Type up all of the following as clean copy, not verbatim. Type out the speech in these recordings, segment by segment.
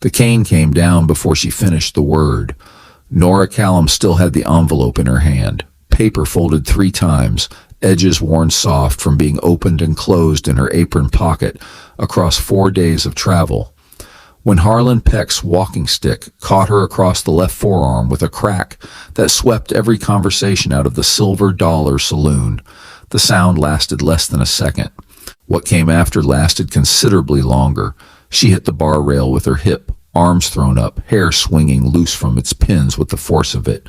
The cane came down before she finished the word. Nora Callum still had the envelope in her hand, paper folded 3 times, edges worn soft from being opened and closed in her apron pocket across 4 days of travel. When Harlan Peck's walking stick caught her across the left forearm with a crack that swept every conversation out of the Silver Dollar Saloon, the sound lasted less than a second. What came after lasted considerably longer. She hit the bar rail with her hip, arms thrown up, hair swinging loose from its pins with the force of it.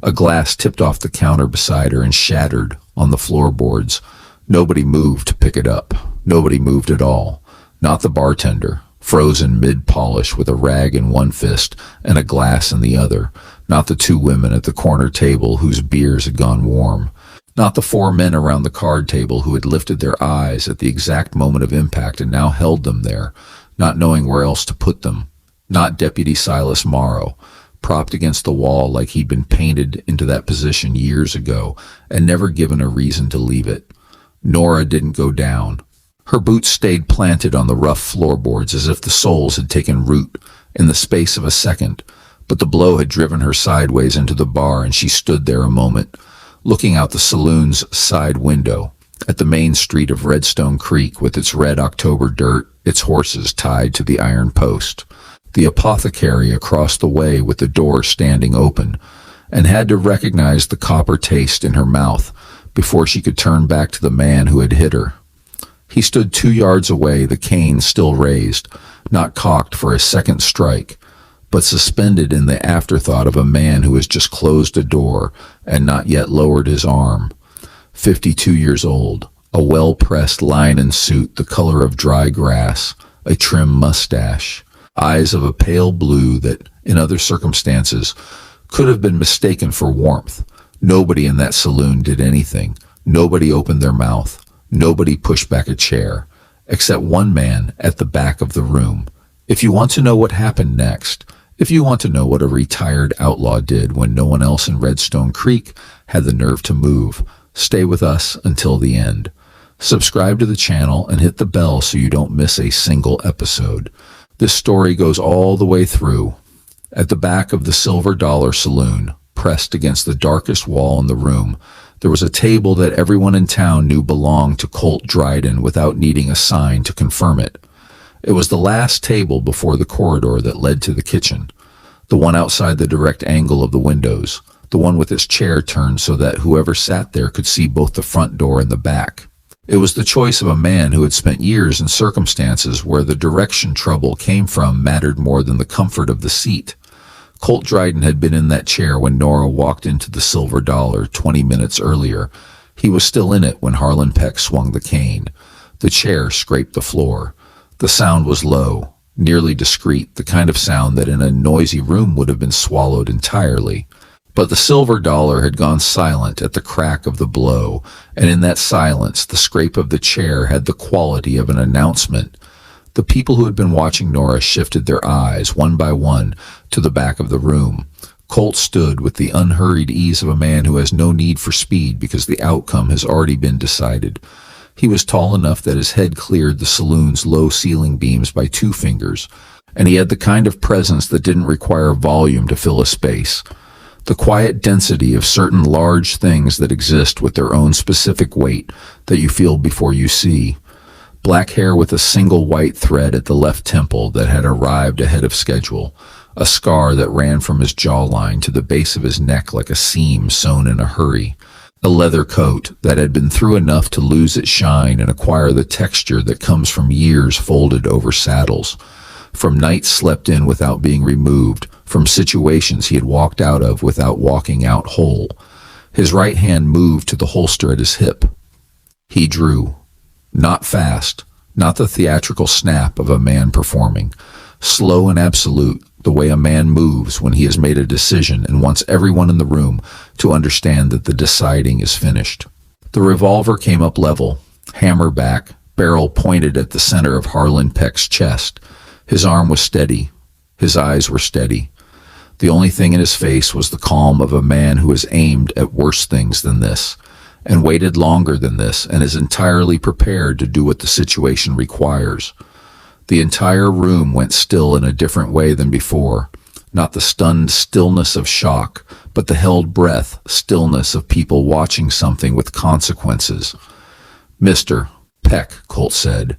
A glass tipped off the counter beside her and shattered on the floorboards. Nobody moved to pick it up. Nobody moved at all. Not the bartender, frozen mid-polish with a rag in one fist and a glass in the other. Not the 2 women at the corner table whose beers had gone warm. Not the 4 men around the card table who had lifted their eyes at the exact moment of impact and now held them there, not knowing where else to put them. Not Deputy Silas Morrow, propped against the wall like he'd been painted into that position years ago and never given a reason to leave it. Nora didn't go down. Her boots stayed planted on the rough floorboards as if the soles had taken root in the space of a second, but the blow had driven her sideways into the bar and she stood there a moment, looking out the saloon's side window at the main street of Redstone Creek with its red October dirt, its horses tied to the iron post. The apothecary across the way with the door standing open, and had to recognize the copper taste in her mouth before she could turn back to the man who had hit her. He stood 2 yards away, the cane still raised, not cocked for a second strike, but suspended in the afterthought of a man who has just closed a door and not yet lowered his arm. 52 years old, a well-pressed linen suit the color of dry grass, a trim mustache, eyes of a pale blue that, in other circumstances, could have been mistaken for warmth. Nobody in that saloon did anything. Nobody opened their mouth. Nobody pushed back a chair, except one man at the back of the room. If you want to know what happened next, if you want to know what a retired outlaw did when no one else in Redstone Creek had the nerve to move, stay with us until the end. Subscribe to the channel and hit the bell so you don't miss a single episode. This story goes all the way through. At the back of the Silver Dollar Saloon, pressed against the darkest wall in the room, there was a table that everyone in town knew belonged to Colt Dryden without needing a sign to confirm it. It was the last table before the corridor that led to the kitchen, the one outside the direct angle of the windows, the one with its chair turned so that whoever sat there could see both the front door and the back. It was the choice of a man who had spent years in circumstances where the direction trouble came from mattered more than the comfort of the seat. Colt Dryden had been in that chair when Nora walked into the Silver Dollar 20 minutes earlier. He was still in it when Harlan Peck swung the cane. The chair scraped the floor. The sound was low, nearly discreet, the kind of sound that in a noisy room would have been swallowed entirely. But the Silver Dollar had gone silent at the crack of the blow, and in that silence the scrape of the chair had the quality of an announcement. The people who had been watching Nora shifted their eyes, one by one, to the back of the room. Colt stood with the unhurried ease of a man who has no need for speed because the outcome has already been decided. He was tall enough that his head cleared the saloon's low ceiling beams by 2 fingers, and he had the kind of presence that didn't require volume to fill a space. The quiet density of certain large things that exist with their own specific weight that you feel before you see. Black hair with a single white thread at the left temple that had arrived ahead of schedule, a scar that ran from his jawline to the base of his neck like a seam sewn in a hurry, a leather coat that had been through enough to lose its shine and acquire the texture that comes from years folded over saddles, from nights slept in without being removed, from situations he had walked out of without walking out whole. His right hand moved to the holster at his hip. He drew. Not fast, not the theatrical snap of a man performing. Slow and absolute, the way a man moves when he has made a decision and wants everyone in the room to understand that the deciding is finished. The revolver came up level, hammer back, barrel pointed at the center of Harlan Peck's chest. His arm was steady. His eyes were steady. The only thing in his face was the calm of a man who has aimed at worse things than this, and waited longer than this, and is entirely prepared to do what the situation requires. The entire room went still in a different way than before. Not the stunned stillness of shock, but the held breath stillness of people watching something with consequences. "Mr. Peck," Colt said,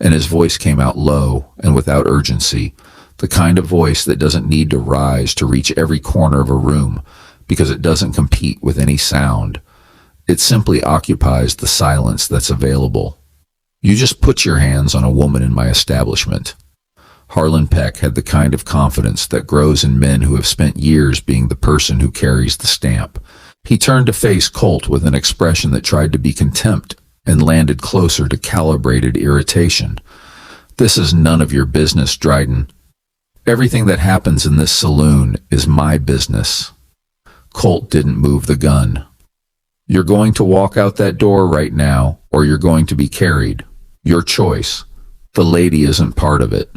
and his voice came out low and without urgency, the kind of voice that doesn't need to rise to reach every corner of a room because it doesn't compete with any sound. It simply occupies the silence that's available. "You just put your hands on a woman in my establishment." Harlan Peck had the kind of confidence that grows in men who have spent years being the person who carries the stamp. He turned to face Colt with an expression that tried to be contempt and landed closer to calibrated irritation. "This is none of your business, Dryden. Everything that happens in this saloon is my business." Colt didn't move the gun. "You're going to walk out that door right now, or you're going to be carried. Your choice. The lady isn't part of it."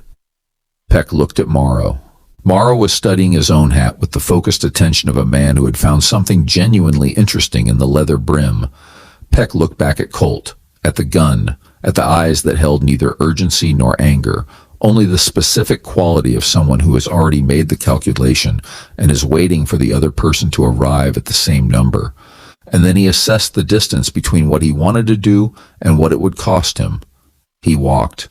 Peck looked at Morrow. Morrow was studying his own hat with the focused attention of a man who had found something genuinely interesting in the leather brim. Peck looked back at Colt, at the gun, at the eyes that held neither urgency nor anger, only the specific quality of someone who has already made the calculation and is waiting for the other person to arrive at the same number. And then he assessed the distance between what he wanted to do and what it would cost him. He walked.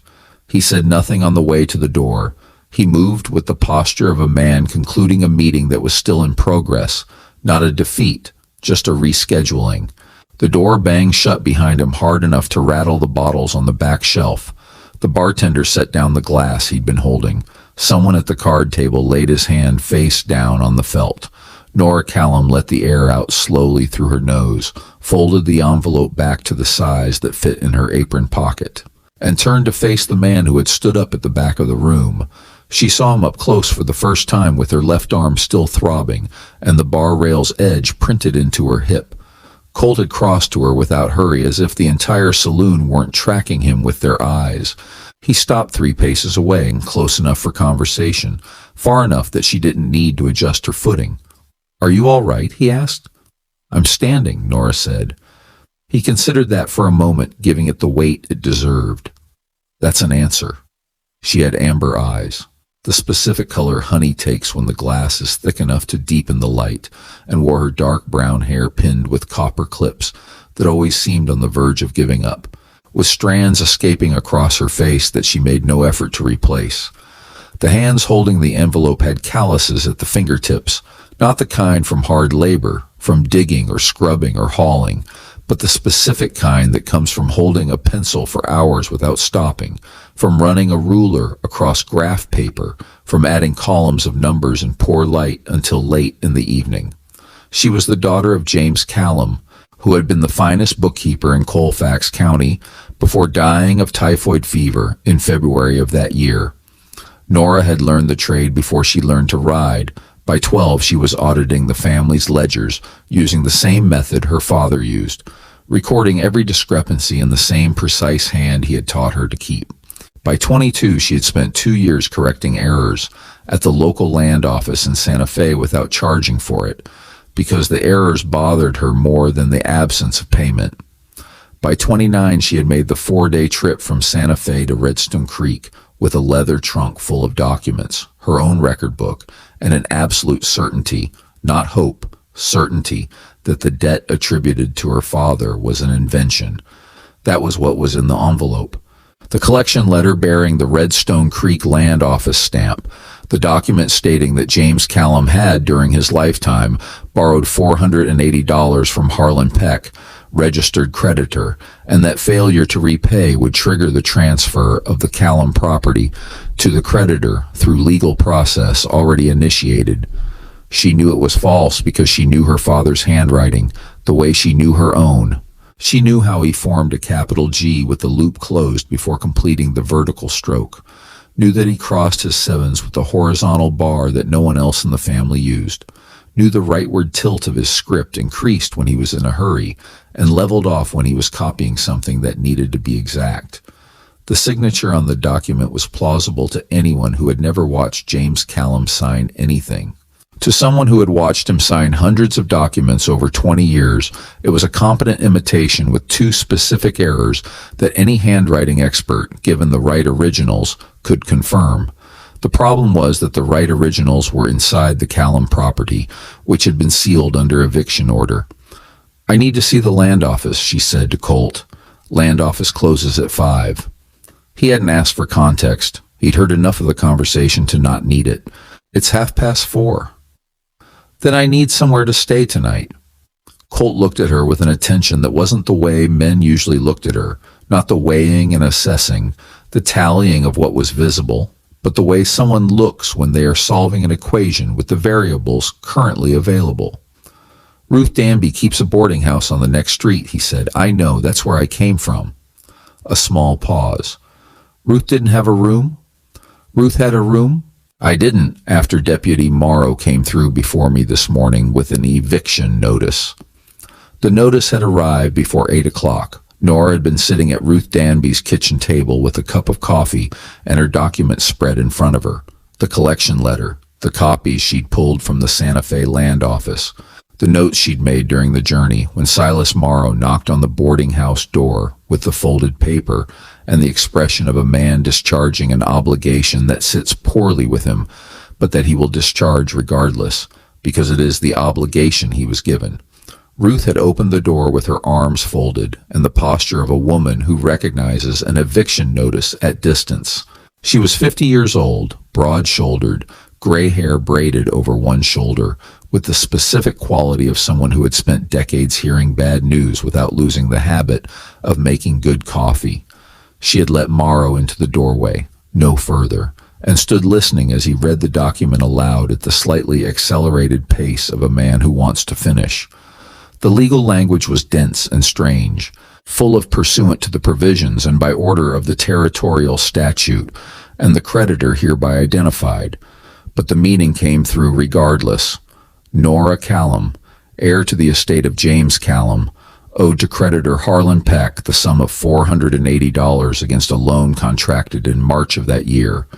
He said nothing on the way to the door. He moved with the posture of a man concluding a meeting that was still in progress, not a defeat, just a rescheduling. The door banged shut behind him hard enough to rattle the bottles on the back shelf. The bartender set down the glass he'd been holding. Someone at the card table laid his hand face down on the felt. Nora Callum let the air out slowly through her nose, folded the envelope back to the size that fit in her apron pocket, and turned to face the man who had stood up at the back of the room. She saw him up close for the first time with her left arm still throbbing and the bar rail's edge printed into her hip. Colt had crossed to her without hurry, as if the entire saloon weren't tracking him with their eyes. He stopped 3 paces away and close enough for conversation, far enough that she didn't need to adjust her footing. "Are you all right?" he asked. "I'm standing," Nora said. He considered that for a moment, giving it the weight it deserved. "That's an answer." She had amber eyes, the specific color honey takes when the glass is thick enough to deepen the light, and wore her dark brown hair pinned with copper clips that always seemed on the verge of giving up, with strands escaping across her face that she made no effort to replace. The hands holding the envelope had calluses at the fingertips, not the kind from hard labor, from digging or scrubbing or hauling, but the specific kind that comes from holding a pencil for hours without stopping, from running a ruler across graph paper, from adding columns of numbers in poor light until late in the evening. She was the daughter of James Callum, who had been the finest bookkeeper in Colfax County before dying of typhoid fever in February of that year. Nora had learned the trade before she learned to ride. By 12, she was auditing the family's ledgers using the same method her father used, recording every discrepancy in the same precise hand he had taught her to keep. By 22, she had spent 2 years correcting errors at the local land office in Santa Fe without charging for it, because the errors bothered her more than the absence of payment. By 29, she had made the 4-day trip from Santa Fe to Redstone Creek with a leather trunk full of documents, her own record book, and an absolute certainty, not hope, certainty, that the debt attributed to her father was an invention. That was what was in the envelope. The collection letter bearing the Redstone Creek Land Office stamp, the document stating that James Callum had, during his lifetime, borrowed $480 from Harlan Peck, registered creditor, and that failure to repay would trigger the transfer of the Callum property to the creditor through legal process already initiated. She knew it was false because she knew her father's handwriting, the way she knew her own. She knew how he formed a capital G with the loop closed before completing the vertical stroke, knew that he crossed his sevens with a horizontal bar that no one else in the family used, knew the rightward tilt of his script increased when he was in a hurry and leveled off when he was copying something that needed to be exact. The signature on the document was plausible to anyone who had never watched James Callum sign anything. To someone who had watched him sign hundreds of documents over 20 years, it was a competent imitation with 2 specific errors that any handwriting expert, given the right originals, could confirm. The problem was that the right originals were inside the Callum property, which had been sealed under eviction order. "I need to see the land office," she said to Colt. "Land office closes at 5. He hadn't asked for context. He'd heard enough of the conversation to not need it. "It's 4:30. "Then I need somewhere to stay tonight." Colt looked at her with an attention that wasn't the way men usually looked at her, not the weighing and assessing, the tallying of what was visible, but the way someone looks when they are solving an equation with the variables currently available. "Ruth Danby keeps a boarding house on the next street," he said. "I know, that's where I came from." A small pause. "Ruth didn't have a room?" "Ruth had a room? I didn't, after Deputy Morrow came through before me this morning with an eviction notice." The notice had arrived before 8 o'clock. Nora had been sitting at Ruth Danby's kitchen table with a cup of coffee and her documents spread in front of her. The collection letter, the copies she'd pulled from the Santa Fe land office, the notes she'd made during the journey when Silas Morrow knocked on the boarding house door with the folded paper and the expression of a man discharging an obligation that sits poorly with him, but that he will discharge regardless, because it is the obligation he was given. Ruth had opened the door with her arms folded and the posture of a woman who recognizes an eviction notice at distance. She was 50 years old, broad-shouldered, gray hair braided over one shoulder, with the specific quality of someone who had spent decades hearing bad news without losing the habit of making good coffee. She had let Morrow into the doorway, no further, and stood listening as he read the document aloud at the slightly accelerated pace of a man who wants to finish. The legal language was dense and strange, full of pursuant to the provisions and by order of the territorial statute and the creditor hereby identified, but the meaning came through regardless. Nora Callum, heir to the estate of James Callum, owed to creditor Harlan Peck the sum of $480 against a loan contracted in March of that year,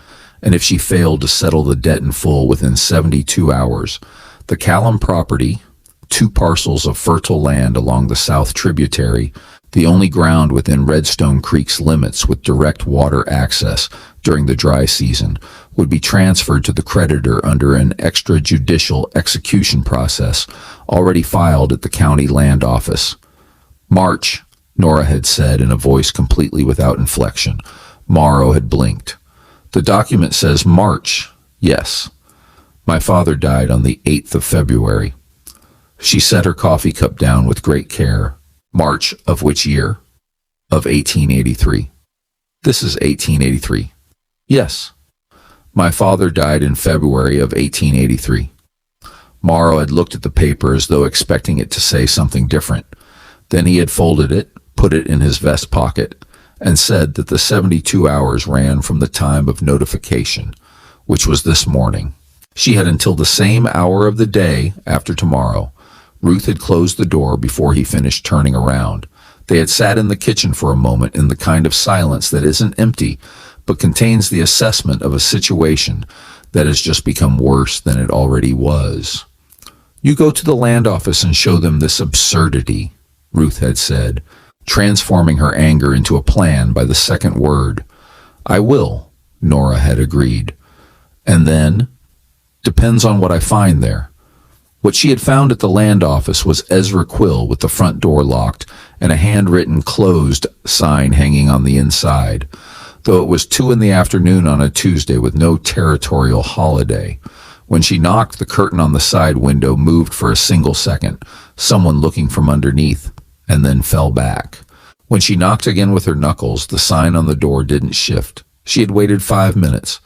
and if she failed to settle the debt in full within 72 hours, the Callum property, 2 parcels of fertile land along the south tributary, the only ground within Redstone Creek's limits with direct water access during the dry season, would be transferred to the creditor under an extrajudicial execution process already filed at the county land office. "March," Nora had said in a voice completely without inflection. Morrow had blinked. "The document says March." "Yes. My father died on the 8th of February. She set her coffee cup down with great care. "March of which year?" "Of 1883. "This is 1883. "Yes. My father died in February of 1883. Morrow had looked at the paper as though expecting it to say something different. Then he had folded it, put it in his vest pocket, and said that the 72 hours ran from the time of notification, which was this morning. She had until the same hour of the day after tomorrow. Ruth had closed the door before he finished turning around. They had sat in the kitchen for a moment in the kind of silence that isn't empty, but contains the assessment of a situation that has just become worse than it already was. "You go to the land office and show them this absurdity," Ruth had said, transforming her anger into a plan by the second word. "I will," Nora had agreed. "And then?" "Depends on what I find there." What she had found at the land office was Ezra Quill with the front door locked and a handwritten "closed" sign hanging on the inside, though it was 2 in the afternoon on a Tuesday with no territorial holiday. When she knocked, the curtain on the side window moved for a single second, someone looking from underneath, and then fell back. When she knocked again with her knuckles, the sign on the door didn't shift. She had waited 5 minutes,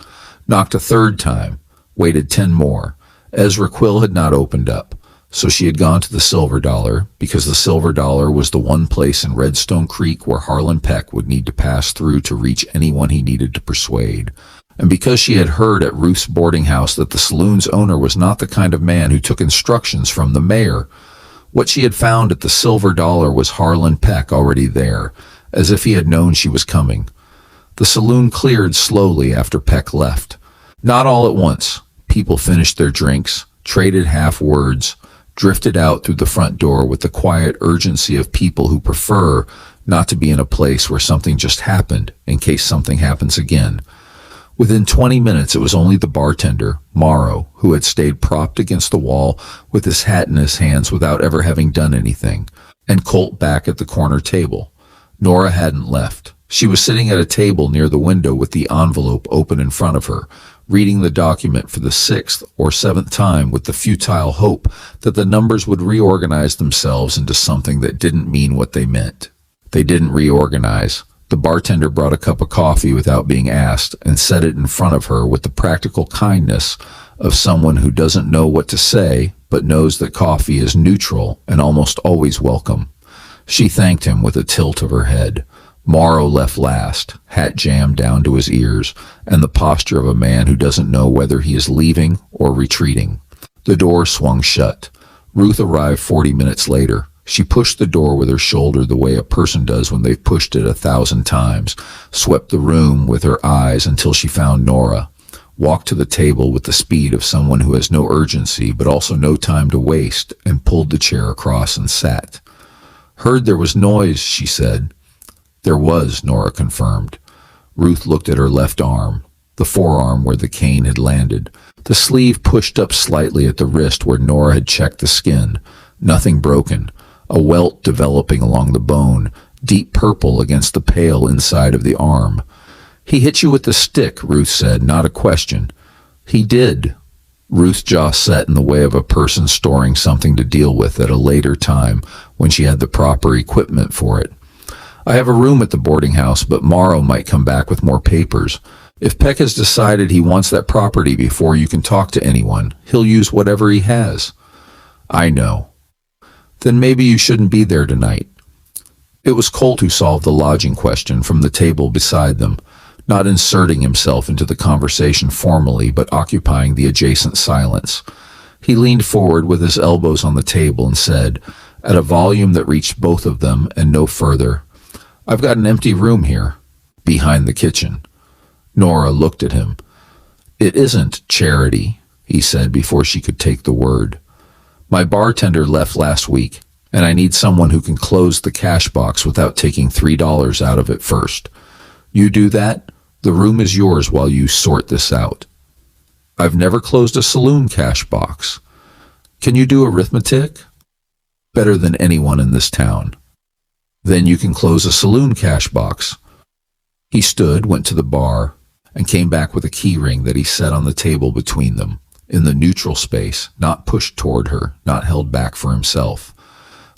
knocked a third time, waited 10 more. Ezra Quill had not opened up, so she had gone to the Silver Dollar, because the Silver Dollar was the one place in Redstone Creek where Harlan Peck would need to pass through to reach anyone he needed to persuade. And because she had heard at Ruth's boarding house that the saloon's owner was not the kind of man who took instructions from the mayor, what she had found at the Silver Dollar was Harlan Peck already there, as if he had known she was coming. The saloon cleared slowly after Peck left. Not all at once. People finished their drinks, traded half words, drifted out through the front door with the quiet urgency of people who prefer not to be in a place where something just happened in case something happens again. Within 20 minutes, it was only the bartender, Morrow, who had stayed propped against the wall with his hat in his hands without ever having done anything, and Colt back at the corner table. Nora hadn't left. She was sitting at a table near the window with the envelope open in front of her, reading the document for the 6th or 7th time with the futile hope that the numbers would reorganize themselves into something that didn't mean what they meant. They didn't reorganize. The bartender brought a cup of coffee without being asked and set it in front of her with the practical kindness of someone who doesn't know what to say but knows that coffee is neutral and almost always welcome. She thanked him with a tilt of her head. Morrow left last, hat jammed down to his ears, and the posture of a man who doesn't know whether he is leaving or retreating. The door swung shut. Ruth arrived 40 minutes later. She pushed the door with her shoulder the way a person does when they've pushed it 1,000 times, swept the room with her eyes until she found Nora, walked to the table with the speed of someone who has no urgency but also no time to waste, and pulled the chair across and sat. "Heard there was noise," she said. "There was," Nora confirmed. Ruth looked at her left arm, the forearm where the cane had landed. The sleeve pushed up slightly at the wrist where Nora had checked the skin. Nothing broken. A welt developing along the bone, deep purple against the pale inside of the arm. "He hit you with the stick," Ruth said, not a question. "He did." Ruth's jaw set in the way of a person storing something to deal with at a later time when she had the proper equipment for it. "I have a room at the boarding house, but Morrow might come back with more papers. If Peck has decided he wants that property before you can talk to anyone, he'll use whatever he has." "I know." "Then maybe you shouldn't be there tonight." It was Colt who solved the lodging question from the table beside them, not inserting himself into the conversation formally but occupying the adjacent silence. He leaned forward with his elbows on the table and said, at a volume that reached both of them and no further, "I've got an empty room here, behind the kitchen." Nora looked at him. "It isn't charity," he said before she could take the word. "My bartender left last week, and I need someone who can close the cash box without taking $3 out of it first. You do that, the room is yours while you sort this out." "I've never closed a saloon cash box." "Can you do arithmetic?" "Better than anyone in this town." "Then you can close a saloon cash box." He stood, went to the bar, and came back with a key ring that he set on the table between them, in the neutral space, not pushed toward her, not held back for himself.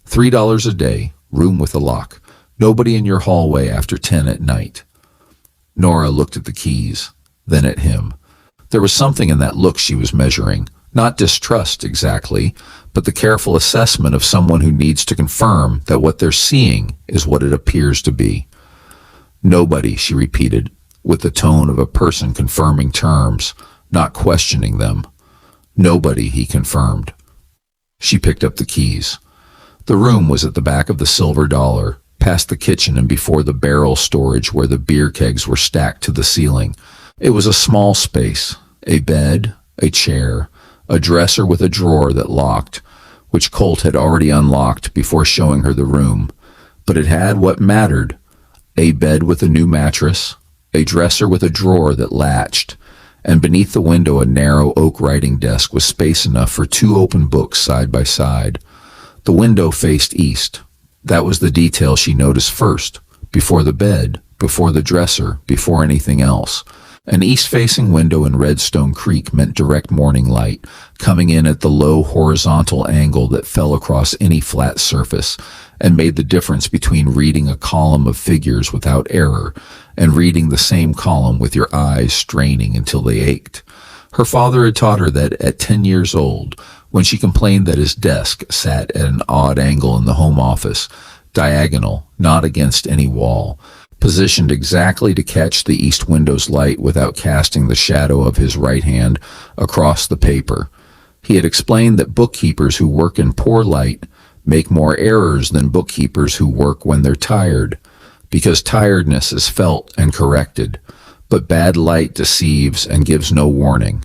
$3 a day, room with a lock, nobody in your hallway after 10 at night. Nora looked at the keys, then at him. There was something in that look she was measuring, not distrust exactly, but the careful assessment of someone who needs to confirm that what they're seeing is what it appears to be. "Nobody," she repeated, with the tone of a person confirming terms, not questioning them. "Nobody," he confirmed. She picked up the keys. The room was at the back of the Silver Dollar, past the kitchen and before the barrel storage where the beer kegs were stacked to the ceiling. It was a small space, a bed, a chair, a dresser with a drawer that locked, which Colt had already unlocked before showing her the room. But it had what mattered: a bed with a new mattress, a dresser with a drawer that latched, and beneath the window a narrow oak writing desk with space enough for 2 open books side by side. The window faced east. That was the detail she noticed first, before the bed, before the dresser, before anything else. An east-facing window in Redstone Creek meant direct morning light, coming in at the low horizontal angle that fell across any flat surface, and made the difference between reading a column of figures without error and reading the same column with your eyes straining until they ached. Her father had taught her that at 10 years old, when she complained that his desk sat at an odd angle in the home office, diagonal, not against any wall, positioned exactly to catch the east window's light without casting the shadow of his right hand across the paper. He had explained that bookkeepers who work in poor light make more errors than bookkeepers who work when they're tired, because tiredness is felt and corrected, but bad light deceives and gives no warning.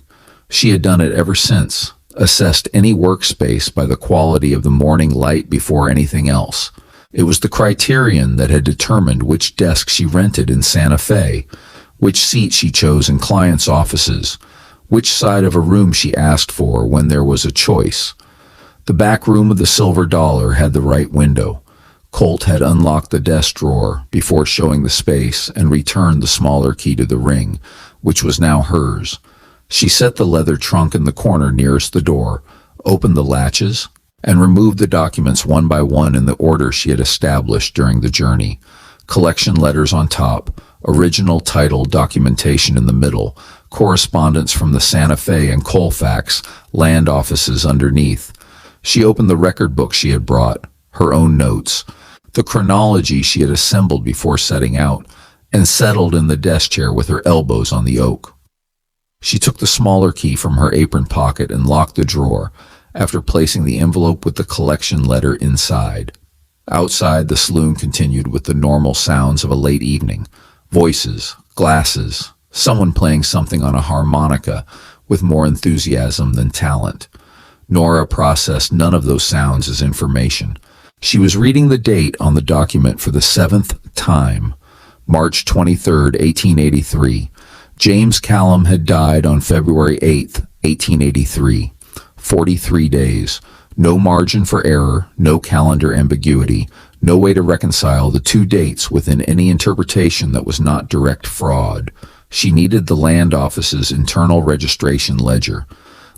She had done it ever since, assessed any workspace by the quality of the morning light before anything else. It was the criterion that had determined which desk she rented in Santa Fe, which seat she chose in clients' offices, which side of a room she asked for when there was a choice. The back room of the Silver Dollar had the right window. Colt had unlocked the desk drawer before showing the space and returned the smaller key to the ring, which was now hers. She set the leather trunk in the corner nearest the door, opened the latches, and removed the documents one by one in the order she had established during the journey. Collection letters on top, original title documentation in the middle, correspondence from the Santa Fe and Colfax land offices underneath. She opened the record book she had brought, her own notes, the chronology she had assembled before setting out, and settled in the desk chair with her elbows on the oak. She took the smaller key from her apron pocket and locked the drawer, after placing the envelope with the collection letter inside. Outside, the saloon continued with the normal sounds of a late evening. Voices, glasses, someone playing something on a harmonica with more enthusiasm than talent. Nora processed none of those sounds as information. She was reading the date on the document for the 7th time, March 23rd, 1883. James Callum had died on February 8th, 1883. 43 days. No margin for error, no calendar ambiguity, no way to reconcile the two dates within any interpretation that was not direct fraud. She needed the land office's internal registration ledger.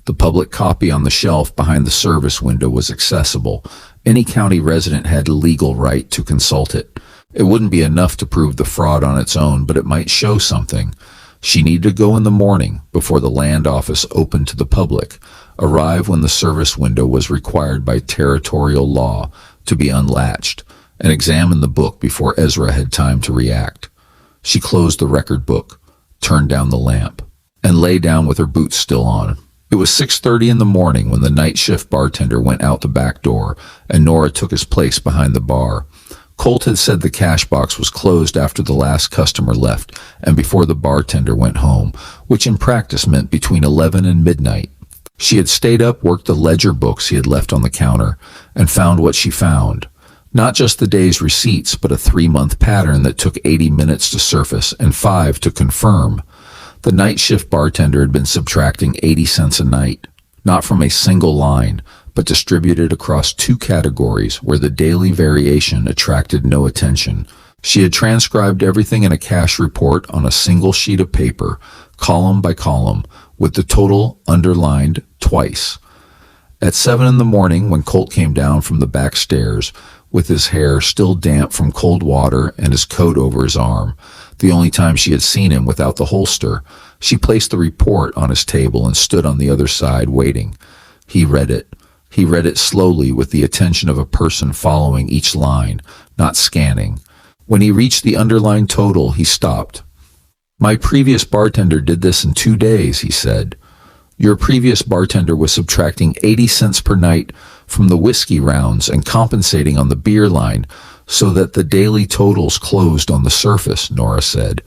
The public copy on the shelf behind the service window was accessible. Any county resident had legal right to consult it. It wouldn't be enough to prove the fraud on its own, but it might show something. She needed to go in the morning before the land office opened to the public, arrive when the service window was required by territorial law to be unlatched, and examine the book before Ezra had time to react. She closed the record book, turned down the lamp, and lay down with her boots still on. It was 6:30 in the morning when the night shift bartender went out the back door, and Nora took his place behind the bar. Colt had said the cash box was closed after the last customer left and before the bartender went home, which in practice meant between 11 and midnight. She had stayed up, worked the ledger books he had left on the counter, and found what she found. Not just the day's receipts, but a 3-month pattern that took 80 minutes to surface and 5 to confirm. The night shift bartender had been subtracting 80 cents a night, not from a single line, but distributed across 2 categories where the daily variation attracted no attention. She had transcribed everything in a cash report on a single sheet of paper, column by column, with the total underlined twice. At 7 in the morning, when Colt came down from the back stairs, with his hair still damp from cold water and his coat over his arm, the only time she had seen him without the holster, she placed the report on his table and stood on the other side waiting. He read it. He read it slowly with the attention of a person following each line, not scanning. When he reached the underlined total, he stopped. "My previous bartender did this in 2 days," he said. "Your previous bartender was subtracting 80 cents per night from the whiskey rounds and compensating on the beer line so that the daily totals closed on the surface," Nora said.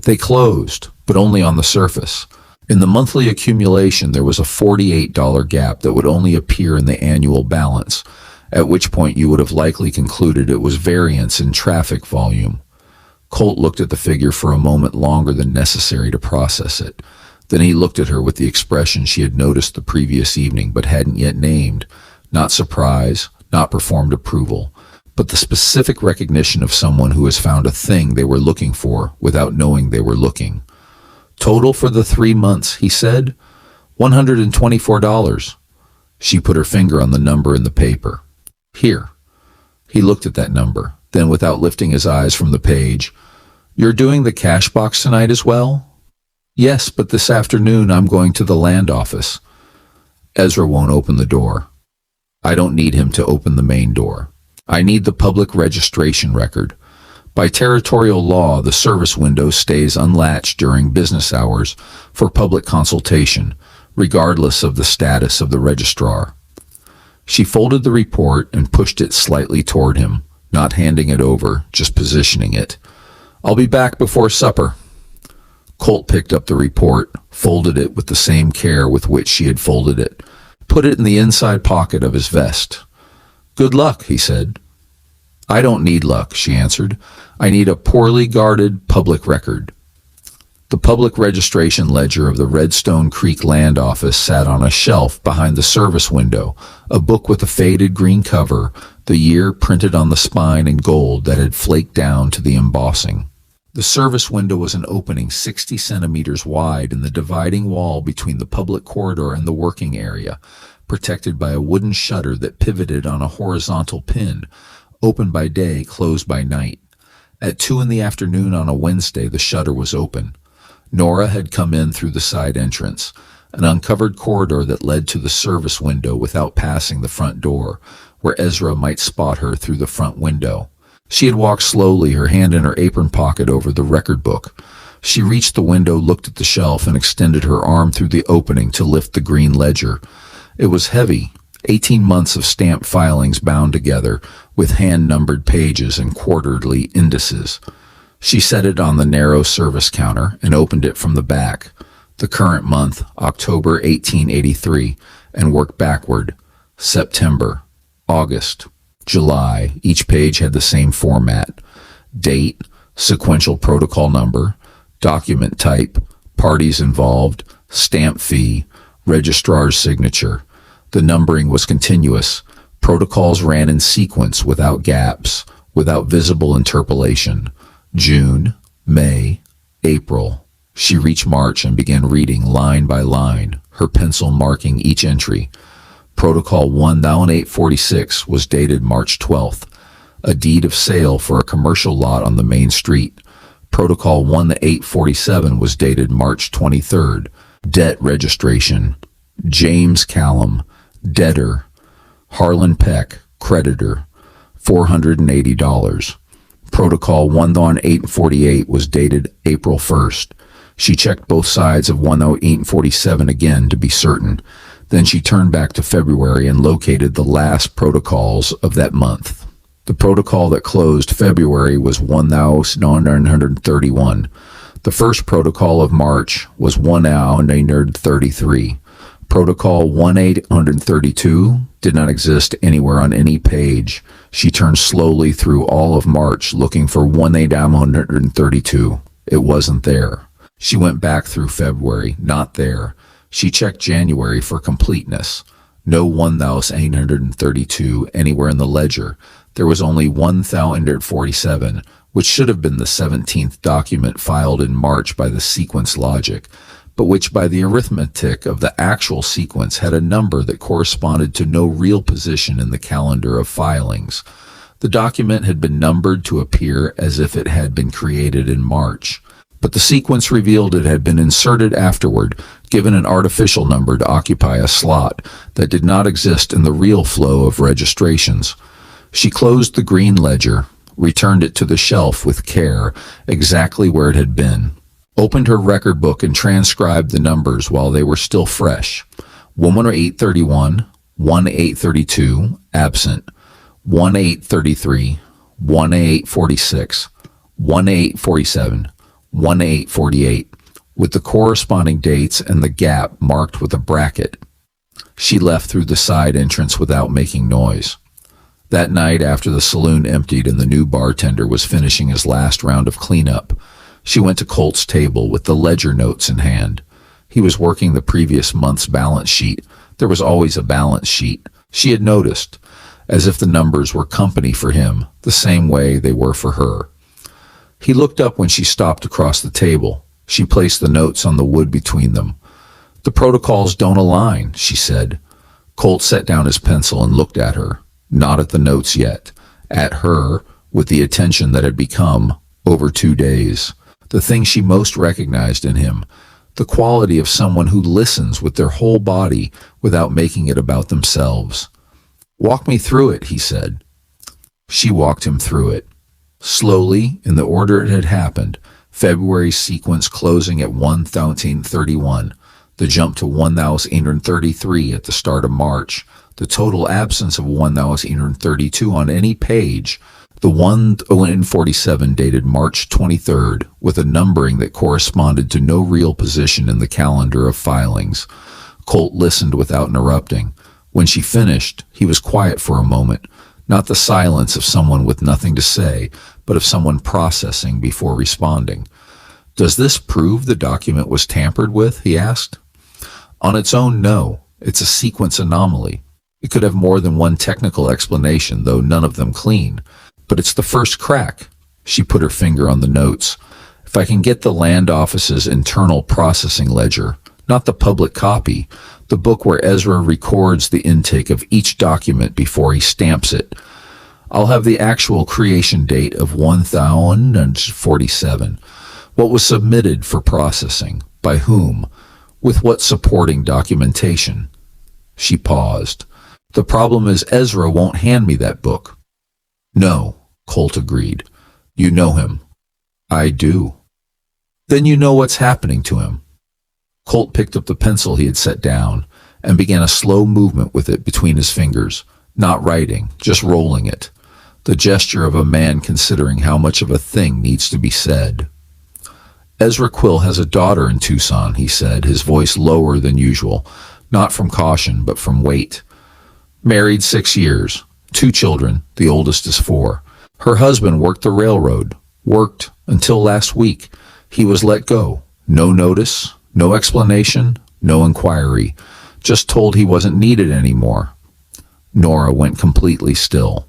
"They closed, but only on the surface. In the monthly accumulation, there was a $48 gap that would only appear in the annual balance, at which point you would have likely concluded it was variance in traffic volume." Colt looked at the figure for a moment longer than necessary to process it. Then he looked at her with the expression she had noticed the previous evening but hadn't yet named. Not surprise, not performed approval, but the specific recognition of someone who has found a thing they were looking for without knowing they were looking. "Total for the 3 months," he said, $124. She put her finger on the number in the paper. "Here." He looked at that number, then without lifting his eyes from the page, "You're doing the cash box tonight as well?" "Yes, but this afternoon I'm going to the land office." "Ezra won't open the door." "I don't need him to open the main door. I need the public registration record. By territorial law, the service window stays unlatched during business hours for public consultation, regardless of the status of the registrar." She folded the report and pushed it slightly toward him, not handing it over, just positioning it. "I'll be back before supper." Colt picked up the report, folded it with the same care with which she had folded it, put it in the inside pocket of his vest. "Good luck," he said. "I don't need luck," she answered. "I need a poorly guarded public record." The public registration ledger of the Redstone Creek Land Office sat on a shelf behind the service window, a book with a faded green cover, the year printed on the spine in gold that had flaked down to the embossing. The service window was an opening 60 centimeters wide in the dividing wall between the public corridor and the working area, protected by a wooden shutter that pivoted on a horizontal pin, open by day, closed by night. At 2 p.m. on a Wednesday, the shutter was open. Nora had come in through the side entrance, an uncovered corridor that led to the service window without passing the front door, where Ezra might spot her through the front window. She had walked slowly, her hand in her apron pocket over the record book. She reached the window, looked at the shelf, and extended her arm through the opening to lift the green ledger. It was heavy, 18 months of stamped filings bound together with hand-numbered pages and quarterly indices. She set it on the narrow service counter and opened it from the back, the current month, October 1883, and worked backward. September, August, July. Each page had the same format: date, sequential protocol number, document type, parties involved, stamp fee, registrar's signature. The numbering was continuous. Protocols ran in sequence without gaps, without visible interpolation. June, May, April. She reached March and began reading line by line, her pencil marking each entry. Protocol 1846 was dated March 12th, a deed of sale for a commercial lot on the main street. Protocol 1847 was dated March 23rd, debt registration. James Callum, debtor. Harlan Peck, creditor, $480. Protocol 1848 was dated April 1st. She checked both sides of 1847 again to be certain. Then she turned back to February and located the last protocols of that month. The protocol that closed February was 1931. The first protocol of March was 1933. Protocol 1832 did not exist anywhere on any page. She turned slowly through all of March looking for 1832. It wasn't there. She went back through February, not there. She checked January for completeness. No 1832 anywhere in the ledger. There was only 1047, which should have been the 17th document filed in March by the sequence logic, but which by the arithmetic of the actual sequence had a number that corresponded to no real position in the calendar of filings. The document had been numbered to appear as if it had been created in March, but the sequence revealed it had been inserted afterward, given an artificial number to occupy a slot that did not exist in the real flow of registrations. She closed the green ledger, returned it to the shelf with care, exactly where it had been, opened her record book and transcribed the numbers while they were still fresh. 1831, 1832, absent. 1833, 1846, 1847, 1848, with the corresponding dates and the gap marked with a bracket. She left through the side entrance without making noise. That night, after the saloon emptied and the new bartender was finishing his last round of cleanup, she went to Colt's table with the ledger notes in hand. He was working the previous month's balance sheet. There was always a balance sheet, she had noticed, as if the numbers were company for him, the same way they were for her. He looked up when she stopped across the table. She placed the notes on the wood between them. "The protocols don't align," she said. Colt set down his pencil and looked at her, not at the notes yet, at her with the attention that had become, over 2 days, the thing she most recognized in him, the quality of someone who listens with their whole body without making it about themselves. "Walk me through it," he said. She walked him through it. Slowly, in the order it had happened, February's sequence closing at 1831, the jump to 1833 at the start of March, the total absence of 1832 on any page, the 1847 dated March 23rd, with a numbering that corresponded to no real position in the calendar of filings. Colt listened without interrupting. When she finished, he was quiet for a moment, not the silence of someone with nothing to say, but of someone processing before responding. Does this prove the document was tampered with? He asked. On its own, no. It's a sequence anomaly. It could have more than one technical explanation, though none of them clean. But it's the first crack. She put her finger on the notes. If I can get the land office's internal processing ledger, not the public copy, the book where Ezra records the intake of each document before he stamps it, I'll have the actual creation date of 1047. What was submitted for processing? By whom? With what supporting documentation? She paused. The problem is Ezra won't hand me that book. No, Colt agreed. You know him. I do. Then you know what's happening to him. Colt picked up the pencil he had set down and began a slow movement with it between his fingers, not writing, just rolling it. The gesture of a man considering how much of a thing needs to be said. Ezra Quill has a daughter in Tucson, he said, his voice lower than usual, not from caution, but from weight. Married 6 years, 2 children, the oldest is 4. Her husband worked the railroad, worked until last week. He was let go. No notice, no explanation, no inquiry, just told he wasn't needed anymore. Nora went completely still.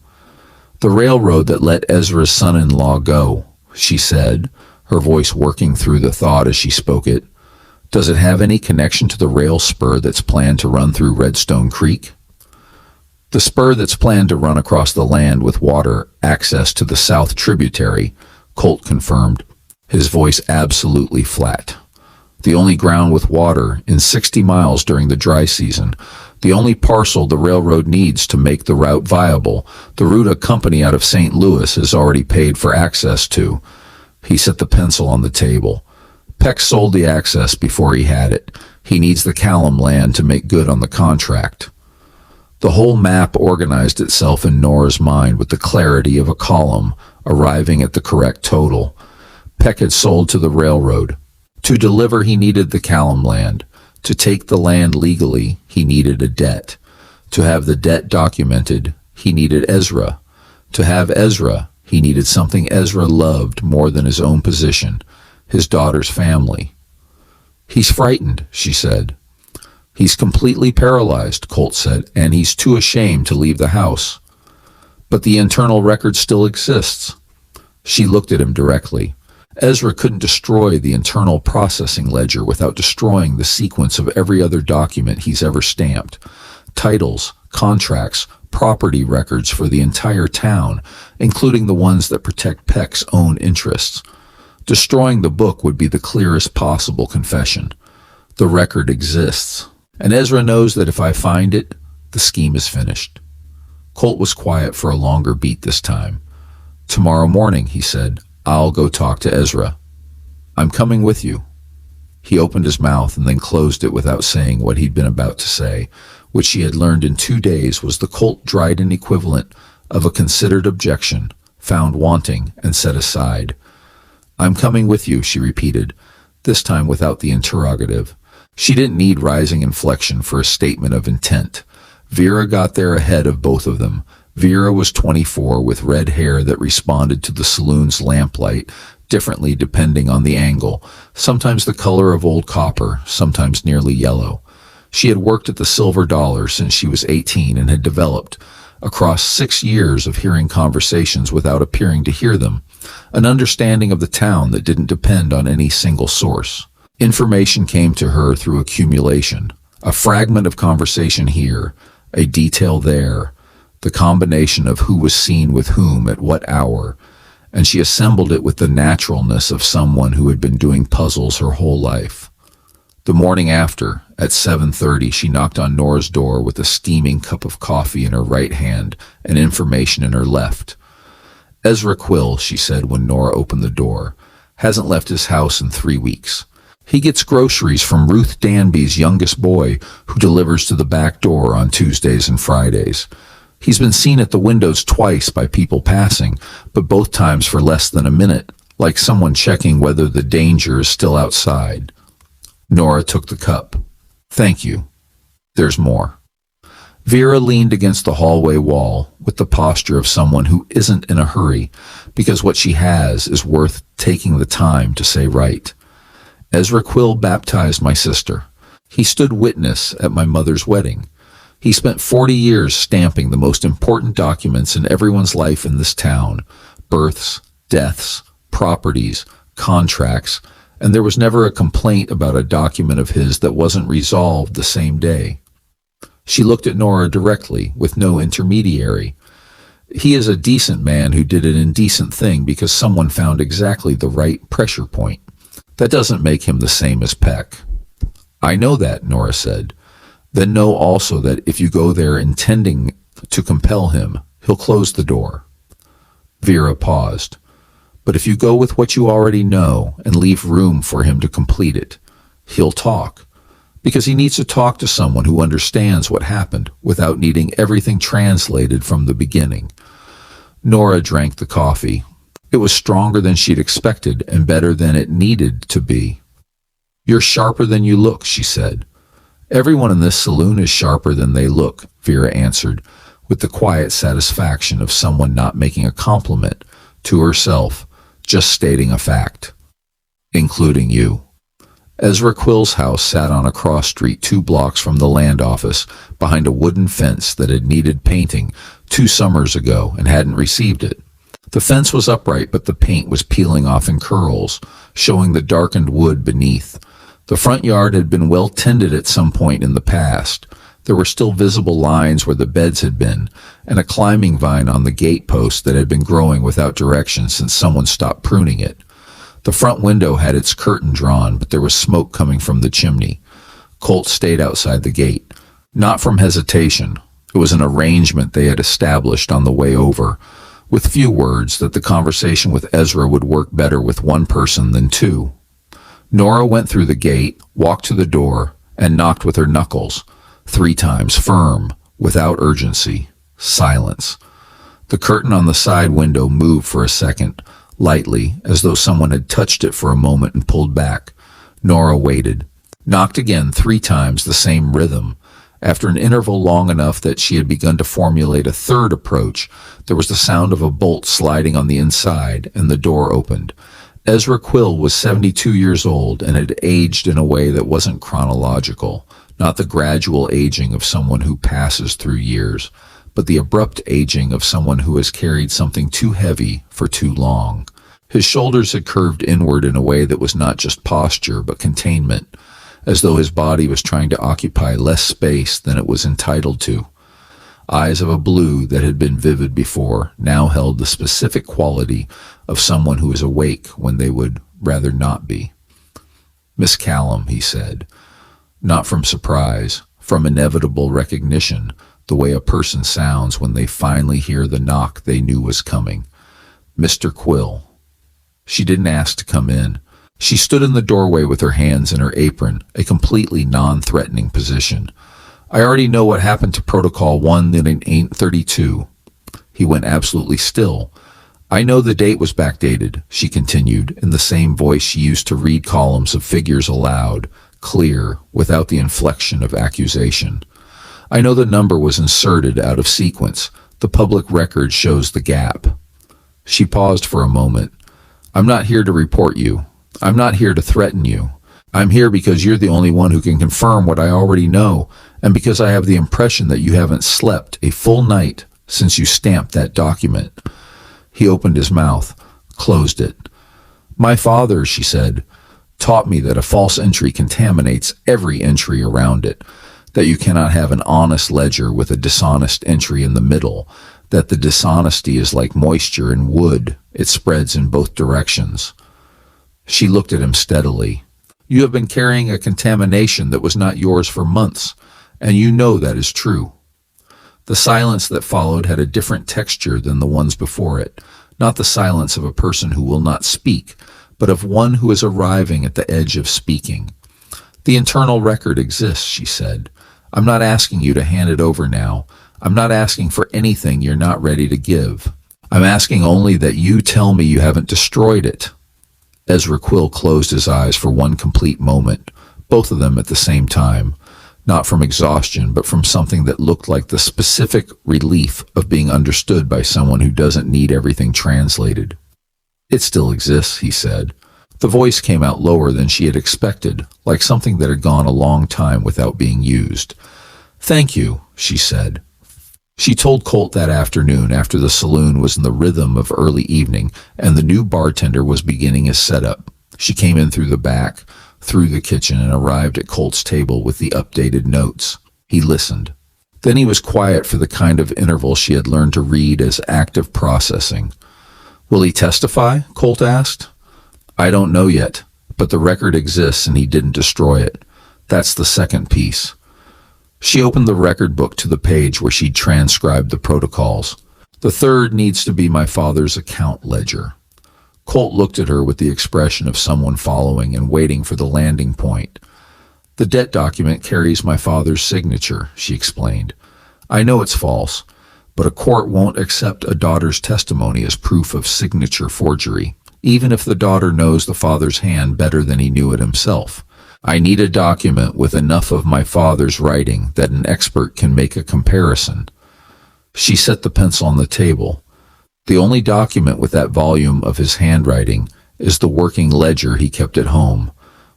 The railroad that let Ezra's son-in-law go, she said, her voice working through the thought as she spoke it. Does it have any connection to the rail spur that's planned to run through Redstone Creek? The spur that's planned to run across the land with water access to the south tributary, Colt confirmed, his voice absolutely flat. The only ground with water in 60 miles during the dry season, the only parcel the railroad needs to make the route viable, the route a company out of St. Louis has already paid for access to. He set the pencil on the table. Peck sold the access before he had it. He needs the Callum land to make good on the contract. The whole map organized itself in Nora's mind with the clarity of a column, arriving at the correct total. Peck had sold to the railroad. To deliver, he needed the Callum land. To take the land legally, he needed a debt. To have the debt documented, he needed Ezra. To have Ezra, he needed something Ezra loved more than his own position, his daughter's family. He's frightened, she said. He's completely paralyzed, Colt said, and he's too ashamed to leave the house. But the internal record still exists. She looked at him directly. Ezra couldn't destroy the internal processing ledger without destroying the sequence of every other document he's ever stamped. Titles, contracts, property records for the entire town, including the ones that protect Peck's own interests. Destroying the book would be the clearest possible confession. The record exists, and Ezra knows that if I find it, the scheme is finished. Colt was quiet for a longer beat this time. Tomorrow morning, he said, I'll go talk to Ezra. I'm coming with you. He opened his mouth and then closed it without saying what he'd been about to say, which she had learned in 2 days was the Colt Dryden equivalent of a considered objection, found wanting and set aside. I'm coming with you, she repeated, this time without the interrogative. She didn't need rising inflection for a statement of intent. Vera got there ahead of both of them. Vera was 24 with red hair that responded to the saloon's lamplight differently depending on the angle, sometimes the color of old copper, sometimes nearly yellow. She had worked at the Silver Dollar since she was 18 and had developed, across 6 years of hearing conversations without appearing to hear them, an understanding of the town that didn't depend on any single source. Information came to her through accumulation, a fragment of conversation here, a detail there, the combination of who was seen with whom at what hour, and she assembled it with the naturalness of someone who had been doing puzzles her whole life. The morning after, at 7:30, she knocked on Nora's door with a steaming cup of coffee in her right hand and information in her left. Ezra Quill, she said when Nora opened the door, hasn't left his house in 3 weeks. He gets groceries from Ruth Danby's youngest boy, who delivers to the back door on Tuesdays and Fridays. He's been seen at the windows twice by people passing, but both times for less than a minute, like someone checking whether the danger is still outside. Nora took the cup. Thank you. There's more. Vera leaned against the hallway wall with the posture of someone who isn't in a hurry because what she has is worth taking the time to say right. Ezra Quill baptized my sister. He stood witness at my mother's wedding. He spent 40 years stamping the most important documents in everyone's life in this town: births, deaths, properties, contracts, and there was never a complaint about a document of his that wasn't resolved the same day. She looked at Nora directly, with no intermediary. He is a decent man who did an indecent thing because someone found exactly the right pressure point. That doesn't make him the same as Peck. I know that, Nora said. Then know also that if you go there intending to compel him, he'll close the door. Vera paused. But if you go with what you already know and leave room for him to complete it, he'll talk. Because he needs to talk to someone who understands what happened without needing everything translated from the beginning. Nora drank the coffee. It was stronger than she'd expected and better than it needed to be. You're sharper than you look, she said. Everyone in this saloon is sharper than they look, Vera answered, with the quiet satisfaction of someone not making a compliment to herself, just stating a fact. Including you. Ezra Quill's house sat on a cross street 2 blocks from the land office, behind a wooden fence that had needed painting 2 summers ago and hadn't received it. The fence was upright, but the paint was peeling off in curls, showing the darkened wood beneath. The front yard had been well tended at some point in the past. There were still visible lines where the beds had been, and a climbing vine on the gate post that had been growing without direction since someone stopped pruning it. The front window had its curtain drawn, but there was smoke coming from the chimney. Colt stayed outside the gate. Not from hesitation. It was an arrangement they had established on the way over, with few words that the conversation with Ezra would work better with one person than 2. Nora went through the gate, walked to the door, and knocked with her knuckles, 3 times, firm, without urgency. Silence. The curtain on the side window moved for a second, lightly, as though someone had touched it for a moment and pulled back. Nora waited. Knocked again 3 times, the same rhythm. After an interval long enough that she had begun to formulate a third approach, there was the sound of a bolt sliding on the inside, and the door opened. Ezra Quill was 72 years old and had aged in a way that wasn't chronological, not the gradual aging of someone who passes through years, but the abrupt aging of someone who has carried something too heavy for too long. His shoulders had curved inward in a way that was not just posture, but containment, as though his body was trying to occupy less space than it was entitled to. Eyes of a blue that had been vivid before now held the specific quality of someone who is awake when they would rather not be. Miss Callum, he said, not from surprise, from inevitable recognition, the way a person sounds when they finally hear the knock they knew was coming. Mr. Quill. She didn't ask to come in. She stood in the doorway with her hands in her apron, a completely non-threatening position. I already know what happened to Protocol 1 that it ain't 32. He went absolutely still. I know the date was backdated, she continued, in the same voice she used to read columns of figures aloud, clear, without the inflection of accusation. I know the number was inserted out of sequence. The public record shows the gap. She paused for a moment. I'm not here to report you. I'm not here to threaten you. I'm here because you're the only one who can confirm what I already know, and because I have the impression that you haven't slept a full night since you stamped that document. He opened his mouth, closed it. My father, she said, taught me that a false entry contaminates every entry around it, that you cannot have an honest ledger with a dishonest entry in the middle, that the dishonesty is like moisture in wood, it spreads in both directions. She looked at him steadily. You have been carrying a contamination that was not yours for months, and you know that is true. The silence that followed had a different texture than the ones before it, not the silence of a person who will not speak, but of one who is arriving at the edge of speaking. The internal record exists, she said. I'm not asking you to hand it over now. I'm not asking for anything you're not ready to give. I'm asking only that you tell me you haven't destroyed it. Ezra Quill closed his eyes for one complete moment, both of them at the same time. not from exhaustion, but from something that looked like the specific relief of being understood by someone who doesn't need everything translated. "It still exists," he said. The voice came out lower than she had expected, like something that had gone a long time without being used. "Thank you," she said. She told Colt that afternoon after the saloon was in the rhythm of early evening and the new bartender was beginning his setup. She came in through the back, through the kitchen, and arrived at Colt's table with the updated notes. He listened. Then he was quiet for the kind of interval she had learned to read as active processing. "Will he testify?" Colt asked. "I don't know yet, but the record exists and he didn't destroy it. That's the second piece." She opened the record book to the page where she'd transcribed the protocols. "The third needs to be my father's account ledger." Colt looked at her with the expression of someone following and waiting for the landing point. "The debt document carries my father's signature," she explained. "I know it's false, but a court won't accept a daughter's testimony as proof of signature forgery, even if the daughter knows the father's hand better than he knew it himself. I need a document with enough of my father's writing that an expert can make a comparison." She set the pencil on the table. "The only document with that volume of his handwriting is the working ledger he kept at home,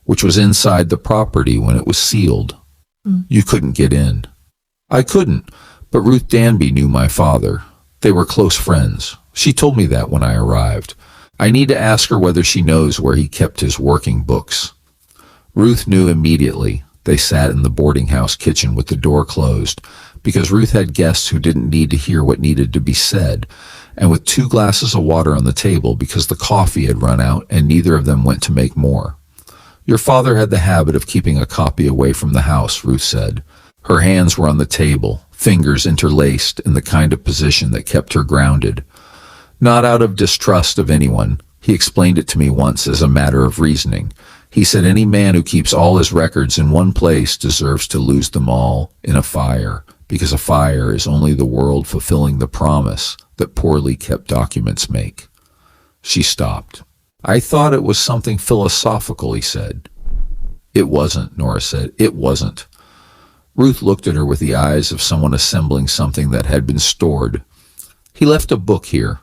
which was inside the property when it was sealed. You couldn't get in." "I couldn't, but Ruth Danby knew my father. They were close friends. She told me that when I arrived. I need to ask her whether she knows where he kept his working books." Ruth knew immediately. They sat in the boarding house kitchen with the door closed, because Ruth had guests who didn't need to hear what needed to be said, and with 2 glasses of water on the table because the coffee had run out and neither of them went to make more. "Your father had the habit of keeping a copy away from the house," Ruth said. Her hands were on the table, fingers interlaced in the kind of position that kept her grounded. "Not out of distrust of anyone. He explained it to me once as a matter of reasoning. He said any man who keeps all his records in one place deserves to lose them all in a fire, because a fire is only the world fulfilling the promise that poorly kept documents make." She stopped. "I thought it was something philosophical," he said. "It wasn't," Nora said. "It wasn't." Ruth looked at her with the eyes of someone assembling something that had been stored. "He left a book here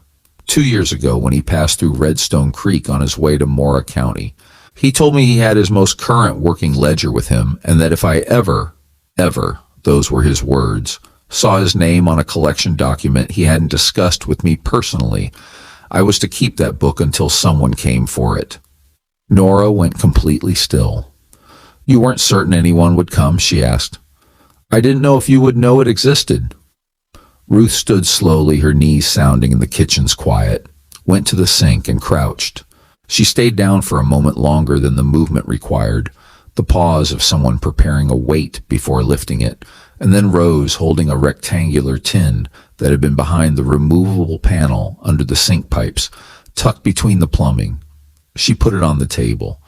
2 years ago when he passed through Redstone Creek on his way to Mora County. He told me he had his most current working ledger with him, and that if I ever, those were his words, saw his name on a collection document he hadn't discussed with me personally, I was to keep that book until someone came for it." Nora went completely still. "You weren't certain anyone would come?" she asked. "I didn't know if you would know it existed." Ruth stood slowly, her knees sounding in the kitchen's quiet, went to the sink and crouched. She stayed down for a moment longer than the movement required, the pause of someone preparing a weight before lifting it, and then rose holding a rectangular tin that had been behind the removable panel under the sink pipes, tucked between the plumbing. She put it on the table.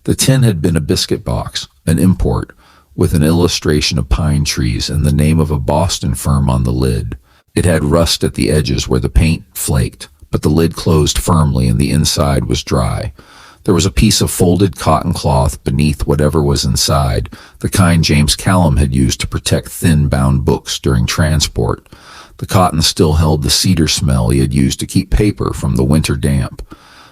The tin had been a biscuit box, an import, with an illustration of pine trees and the name of a Boston firm on the lid. It had rust at the edges where the paint flaked, but the lid closed firmly and the inside was dry. There was a piece of folded cotton cloth beneath whatever was inside, the kind James Callum had used to protect thin-bound books during transport. The cotton still held the cedar smell he had used to keep paper from the winter damp.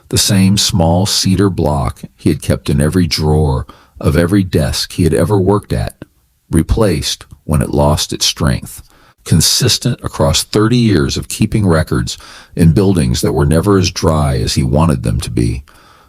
The same small cedar block he had kept in every drawer of every desk he had ever worked at, replaced when it lost its strength. Consistent across 30 years of keeping records in buildings that were never as dry as he wanted them to be.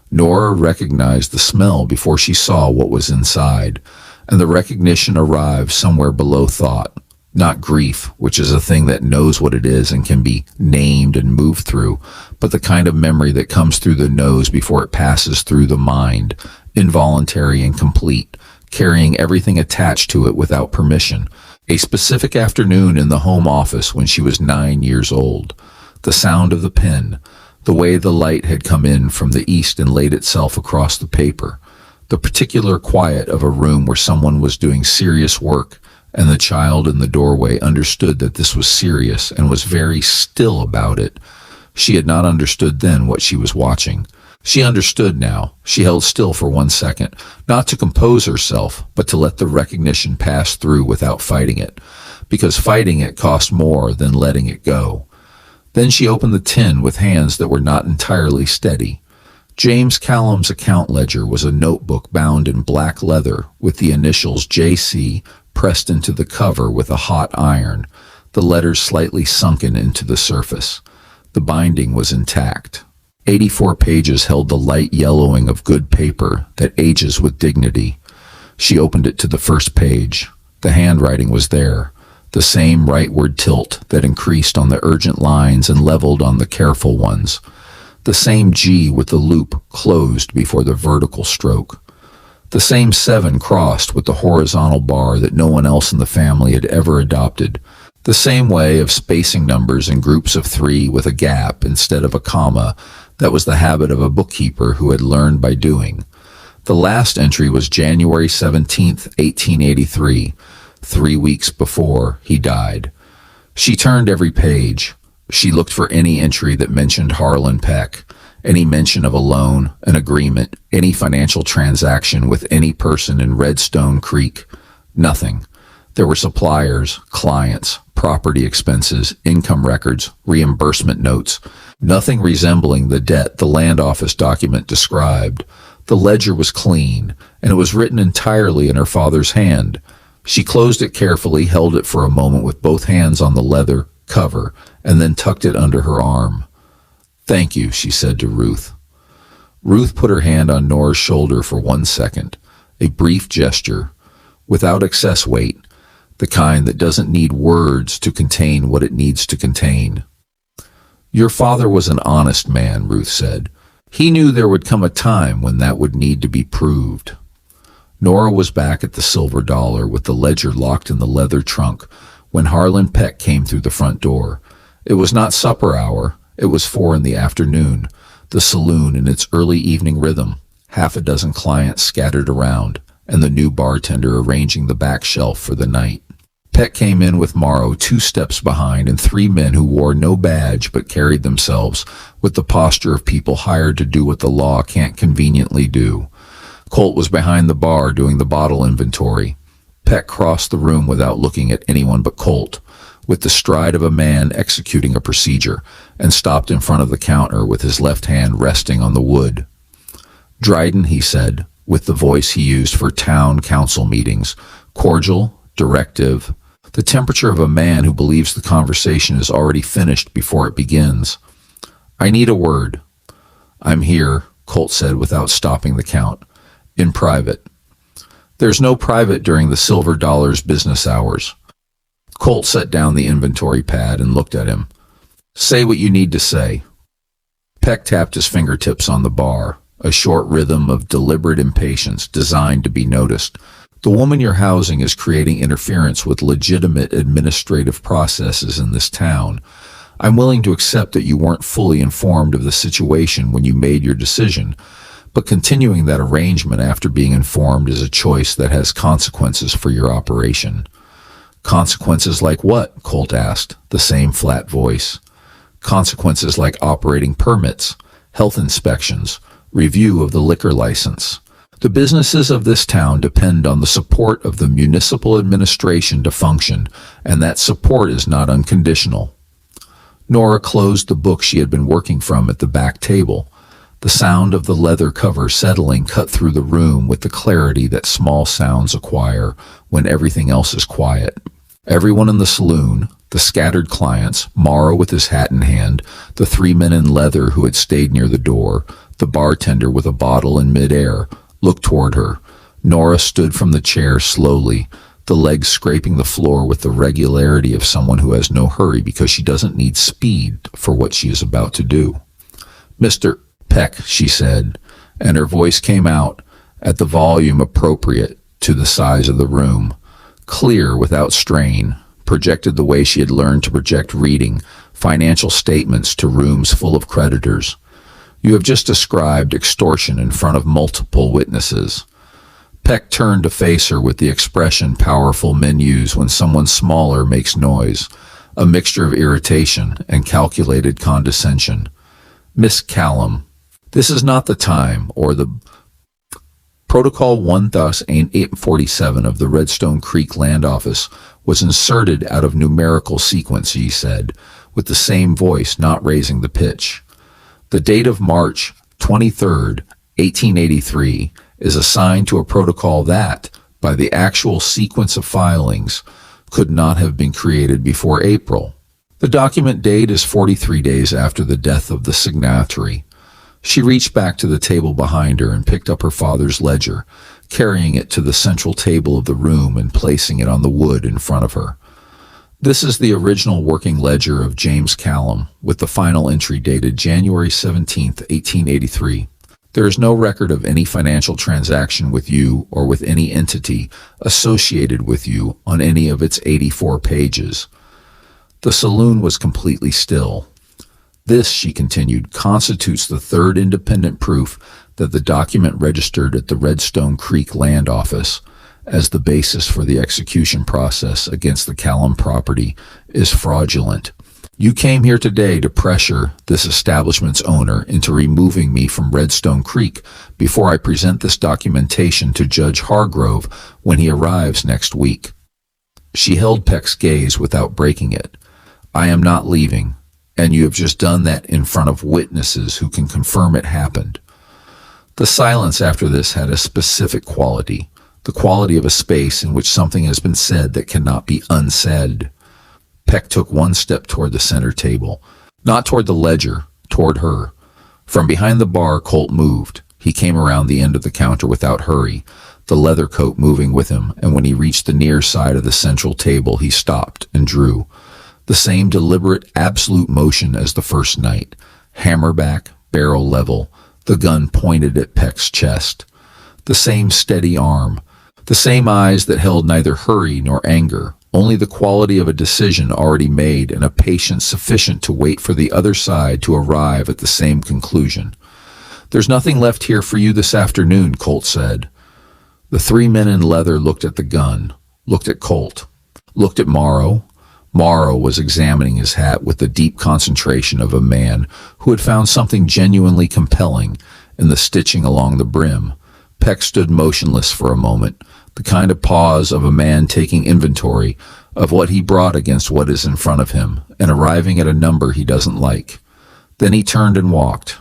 Nora recognized the smell before she saw what was inside, and the recognition arrived somewhere below thought. Not grief, which is a thing that knows what it is and can be named and moved through, but the kind of memory that comes through the nose before it passes through the mind, involuntary and complete, carrying everything attached to it without permission. A specific afternoon in the home office when she was 9 years old. The sound of the pen, the way the light had come in from the east and laid itself across the paper, the particular quiet of a room where someone was doing serious work, and the child in the doorway understood that this was serious and was very still about it. She had not understood then what she was watching. She understood now. She held still for 1 second, not to compose herself, but to let the recognition pass through without fighting it, because fighting it cost more than letting it go. Then she opened the tin with hands that were not entirely steady. James Callum's account ledger was a notebook bound in black leather with the initials JC pressed into the cover with a hot iron, the letters slightly sunken into the surface. The binding was intact. 84 pages held the light yellowing of good paper that ages with dignity. She opened it to the first page. The handwriting was there, the same rightward tilt that increased on the urgent lines and leveled on the careful ones. The same G with the loop closed before the vertical stroke. The same 7 crossed with the horizontal bar that no one else in the family had ever adopted. The same way of spacing numbers in groups of 3 with a gap instead of a comma that was the habit of a bookkeeper who had learned by doing. The last entry was January 17th, 1883, 3 weeks before he died. She turned every page. She looked for any entry that mentioned Harlan Peck, any mention of a loan, an agreement, any financial transaction with any person in Redstone Creek. Nothing. There were suppliers, clients, property expenses, income records, reimbursement notes, nothing resembling the debt the land office document described. The ledger was clean, and it was written entirely in her father's hand. She closed it carefully, held it for a moment with both hands on the leather cover, and then tucked it under her arm. "Thank you," she said to Ruth. Ruth put her hand on Nora's shoulder for 1 second, a brief gesture, without excess weight, the kind that doesn't need words to contain what it needs to contain. "Your father was an honest man," Ruth said. "He knew there would come a time when that would need to be proved." Nora was back at the silver dollar with the ledger locked in the leather trunk when Harlan Peck came through the front door. It was not supper hour. It was 4 in the afternoon, the saloon in its early evening rhythm, 6 clients scattered around, and the new bartender arranging the back shelf for the night. Peck came in with Morrow 2 steps behind and 3 men who wore no badge but carried themselves with the posture of people hired to do what the law can't conveniently do. Colt was behind the bar doing the bottle inventory. Peck crossed the room without looking at anyone but Colt, with the stride of a man executing a procedure, and stopped in front of the counter with his left hand resting on the wood. "Dryden," he said, with the voice he used for town council meetings, cordial, directive, the temperature of a man who believes the conversation is already finished before it begins. "I need a word." "I'm here," Colt said without stopping the count. "In private." "There's no private during the silver dollar's business hours." Colt set down the inventory pad and looked at him. "Say what you need to say." Peck tapped his fingertips on the bar, a short rhythm of deliberate impatience designed to be noticed. "The woman you're housing is creating interference with legitimate administrative processes in this town. I'm willing to accept that you weren't fully informed of the situation when you made your decision, but continuing that arrangement after being informed is a choice that has consequences for your operation." "Consequences like what?" Colt asked, the same flat voice. "Consequences like operating permits, health inspections, review of the liquor license. The businesses of this town depend on the support of the municipal administration to function, and that support is not unconditional." Nora closed the book she had been working from at the back table. The sound of the leather cover settling cut through the room with the clarity that small sounds acquire when everything else is quiet. Everyone in the saloon, the scattered clients, Morrow with his hat in hand, the 3 men in leather who had stayed near the door, the bartender with a bottle in midair, looked toward her. Nora stood from the chair slowly, the legs scraping the floor with the regularity of someone who has no hurry because she doesn't need speed for what she is about to do. "Mr. Peck," she said, and her voice came out at the volume appropriate to the size of the room, clear without strain, projected the way she had learned to project reading financial statements to rooms full of creditors. "You have just described extortion in front of multiple witnesses." Peck turned to face her with the expression powerful men use when someone smaller makes noise, a mixture of irritation and calculated condescension. "Miss Callum." This is not the time, or the Protocol 1847 of the Redstone Creek Land Office was inserted out of numerical sequence, he said, with the same voice, not raising the pitch. The date of March 23rd, 1883, is assigned to a protocol that, by the actual sequence of filings, could not have been created before April. The document date is 43 days after the death of the signatory. She reached back to the table behind her and picked up her father's ledger, carrying it to the central table of the room and placing it on the wood in front of her. This is the original working ledger of James Callum, with the final entry dated January 17, 1883. There is no record of any financial transaction with you or with any entity associated with you on any of its 84 pages. The saloon was completely still. This, she continued, constitutes the third independent proof that the document registered at the Redstone Creek Land Office as the basis for the execution process against the Callum property is fraudulent. You came here today to pressure this establishment's owner into removing me from Redstone Creek before I present this documentation to Judge Hargrove when he arrives next week. She held Peck's gaze without breaking it. I am not leaving, and you have just done that in front of witnesses who can confirm it happened. The silence after this had a specific quality, the quality of a space in which something has been said that cannot be unsaid. Peck took one step toward the center table, not toward the ledger, toward her. From behind the bar, Colt moved. He came around the end of the counter without hurry, the leather coat moving with him, and when he reached the near side of the central table, he stopped and drew. The same deliberate, absolute motion as the first night. Hammer back, barrel level, the gun pointed at Peck's chest. The same steady arm. The same eyes that held neither hurry nor anger, only the quality of a decision already made and a patience sufficient to wait for the other side to arrive at the same conclusion. There's nothing left here for you this afternoon, Colt said. The three men in leather looked at the gun, looked at Colt, looked at Morrow. Morrow was examining his hat with the deep concentration of a man who had found something genuinely compelling in the stitching along the brim. Peck stood motionless for a moment, the kind of pause of a man taking inventory of what he brought against what is in front of him and arriving at a number he doesn't like. Then he turned and walked.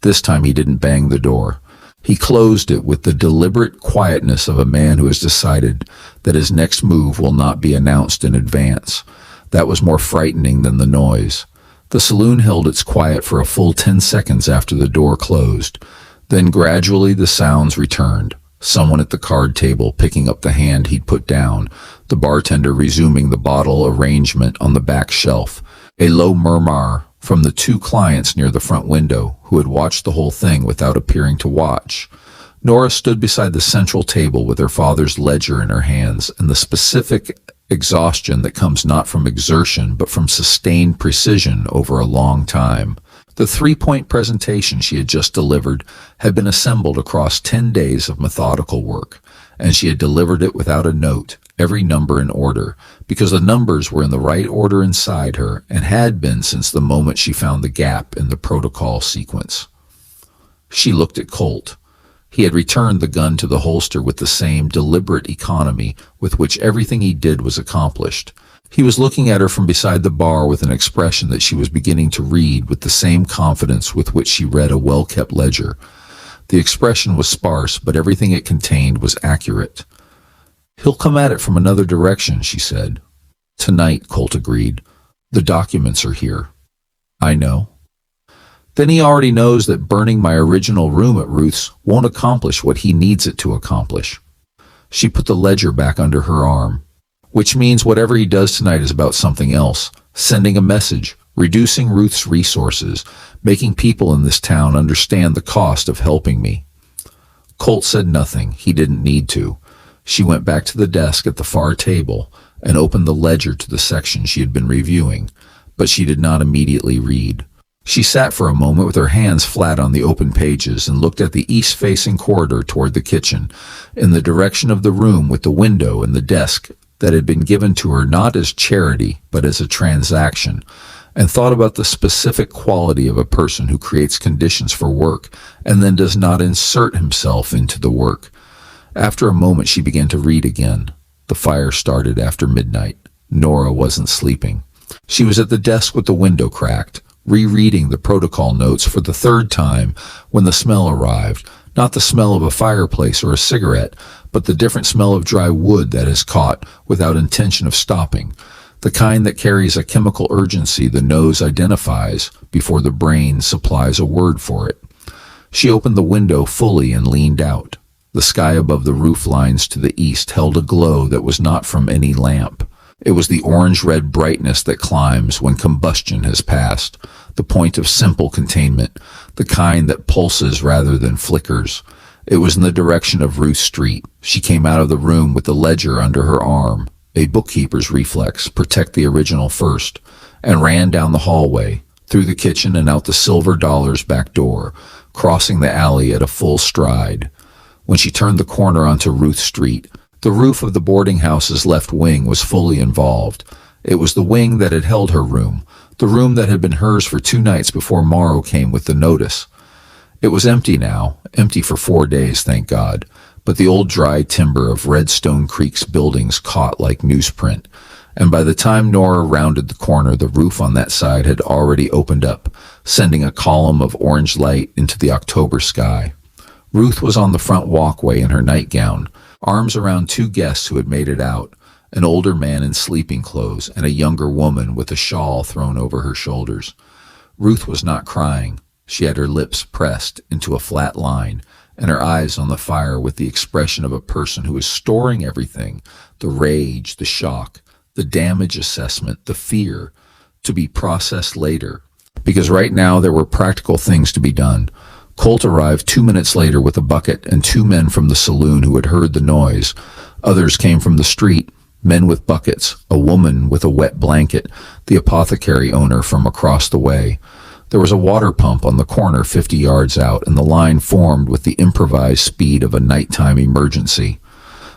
This time he didn't bang the door. He closed it with the deliberate quietness of a man who has decided that his next move will not be announced in advance. That was more frightening than the noise. The saloon held its quiet for a full 10 seconds after the door closed. Then gradually the sounds returned. Someone at the card table picking up the hand he'd put down, the bartender resuming the bottle arrangement on the back shelf, a low murmur from the two clients near the front window who had watched the whole thing without appearing to watch. Nora stood beside the central table with her father's ledger in her hands and the specific exhaustion that comes not from exertion but from sustained precision over a long time. The three-point presentation she had just delivered had been assembled across 10 days of methodical work, and she had delivered it without a note, every number in order, because the numbers were in the right order inside her and had been since the moment she found the gap in the protocol sequence. She looked at Colt. He had returned the gun to the holster with the same deliberate economy with which everything he did was accomplished. He was looking at her from beside the bar with an expression that she was beginning to read with the same confidence with which she read a well-kept ledger. The expression was sparse, but everything it contained was accurate. He'll come at it from another direction, she said. Tonight, Colt agreed. The documents are here. I know. Then he already knows that burning my original room at Ruth's won't accomplish what he needs it to accomplish. She put the ledger back under her arm. Which means whatever he does tonight is about something else, sending a message, reducing Ruth's resources, making people in this town understand the cost of helping me. Colt said nothing. He didn't need to. She went back to the desk at the far table and opened the ledger to the section she had been reviewing, but she did not immediately read. She sat for a moment with her hands flat on the open pages and looked at the east-facing corridor toward the kitchen, in the direction of the room with the window and the desk that had been given to her not as charity but as a transaction, and thought about the specific quality of a person who creates conditions for work and then does not insert himself into the work. After a moment, she began to read again. The fire started after midnight. Nora wasn't sleeping. She was at the desk with the window cracked, rereading the protocol notes for the third time when the smell arrived. Not the smell of a fireplace or a cigarette, but the different smell of dry wood that is caught without intention of stopping. The kind that carries a chemical urgency the nose identifies before the brain supplies a word for it. She opened the window fully and leaned out. The sky above the roof lines to the east held a glow that was not from any lamp. It was the orange-red brightness that climbs when combustion has passed, the point of simple containment, the kind that pulses rather than flickers. It was in the direction of Ruth Street. She came out of the room with the ledger under her arm, a bookkeeper's reflex, protect the original first, and ran down the hallway, through the kitchen and out the Silver Dollar's back door, crossing the alley at a full stride. When she turned the corner onto Ruth Street, the roof of the boarding house's left wing was fully involved. It was the wing that had held her room, the room that had been hers for 2 nights before Morrow came with the notice. It was empty now, empty for 4 days, thank God, but the old dry timber of Redstone Creek's buildings caught like newsprint, and by the time Nora rounded the corner, the roof on that side had already opened up, sending a column of orange light into the October sky. Ruth was on the front walkway in her nightgown, arms around 2 guests who had made it out, an older man in sleeping clothes and a younger woman with a shawl thrown over her shoulders. Ruth was not crying. She had her lips pressed into a flat line and her eyes on the fire with the expression of a person who is storing everything, the rage, the shock, the damage assessment, the fear, to be processed later. Because right now there were practical things to be done. Colt arrived 2 minutes later with a bucket and 2 men from the saloon who had heard the noise. Others came from the street, men with buckets, a woman with a wet blanket, the apothecary owner from across the way. There was a water pump on the corner 50 yards out, and the line formed with the improvised speed of a nighttime emergency.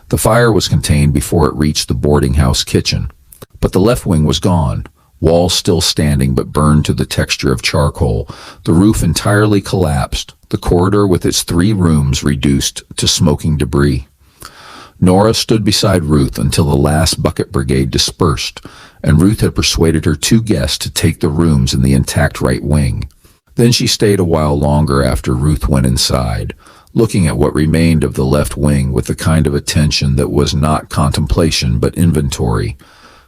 The fire was contained before it reached the boarding house kitchen. But the left wing was gone. Walls still standing but burned to the texture of charcoal. The roof entirely collapsed, the corridor with its 3 rooms reduced to smoking debris. Nora stood beside Ruth until the last bucket brigade dispersed, and Ruth had persuaded her 2 guests to take the rooms in the intact right wing. Then she stayed a while longer after Ruth went inside, looking at what remained of the left wing with the kind of attention that was not contemplation but inventory.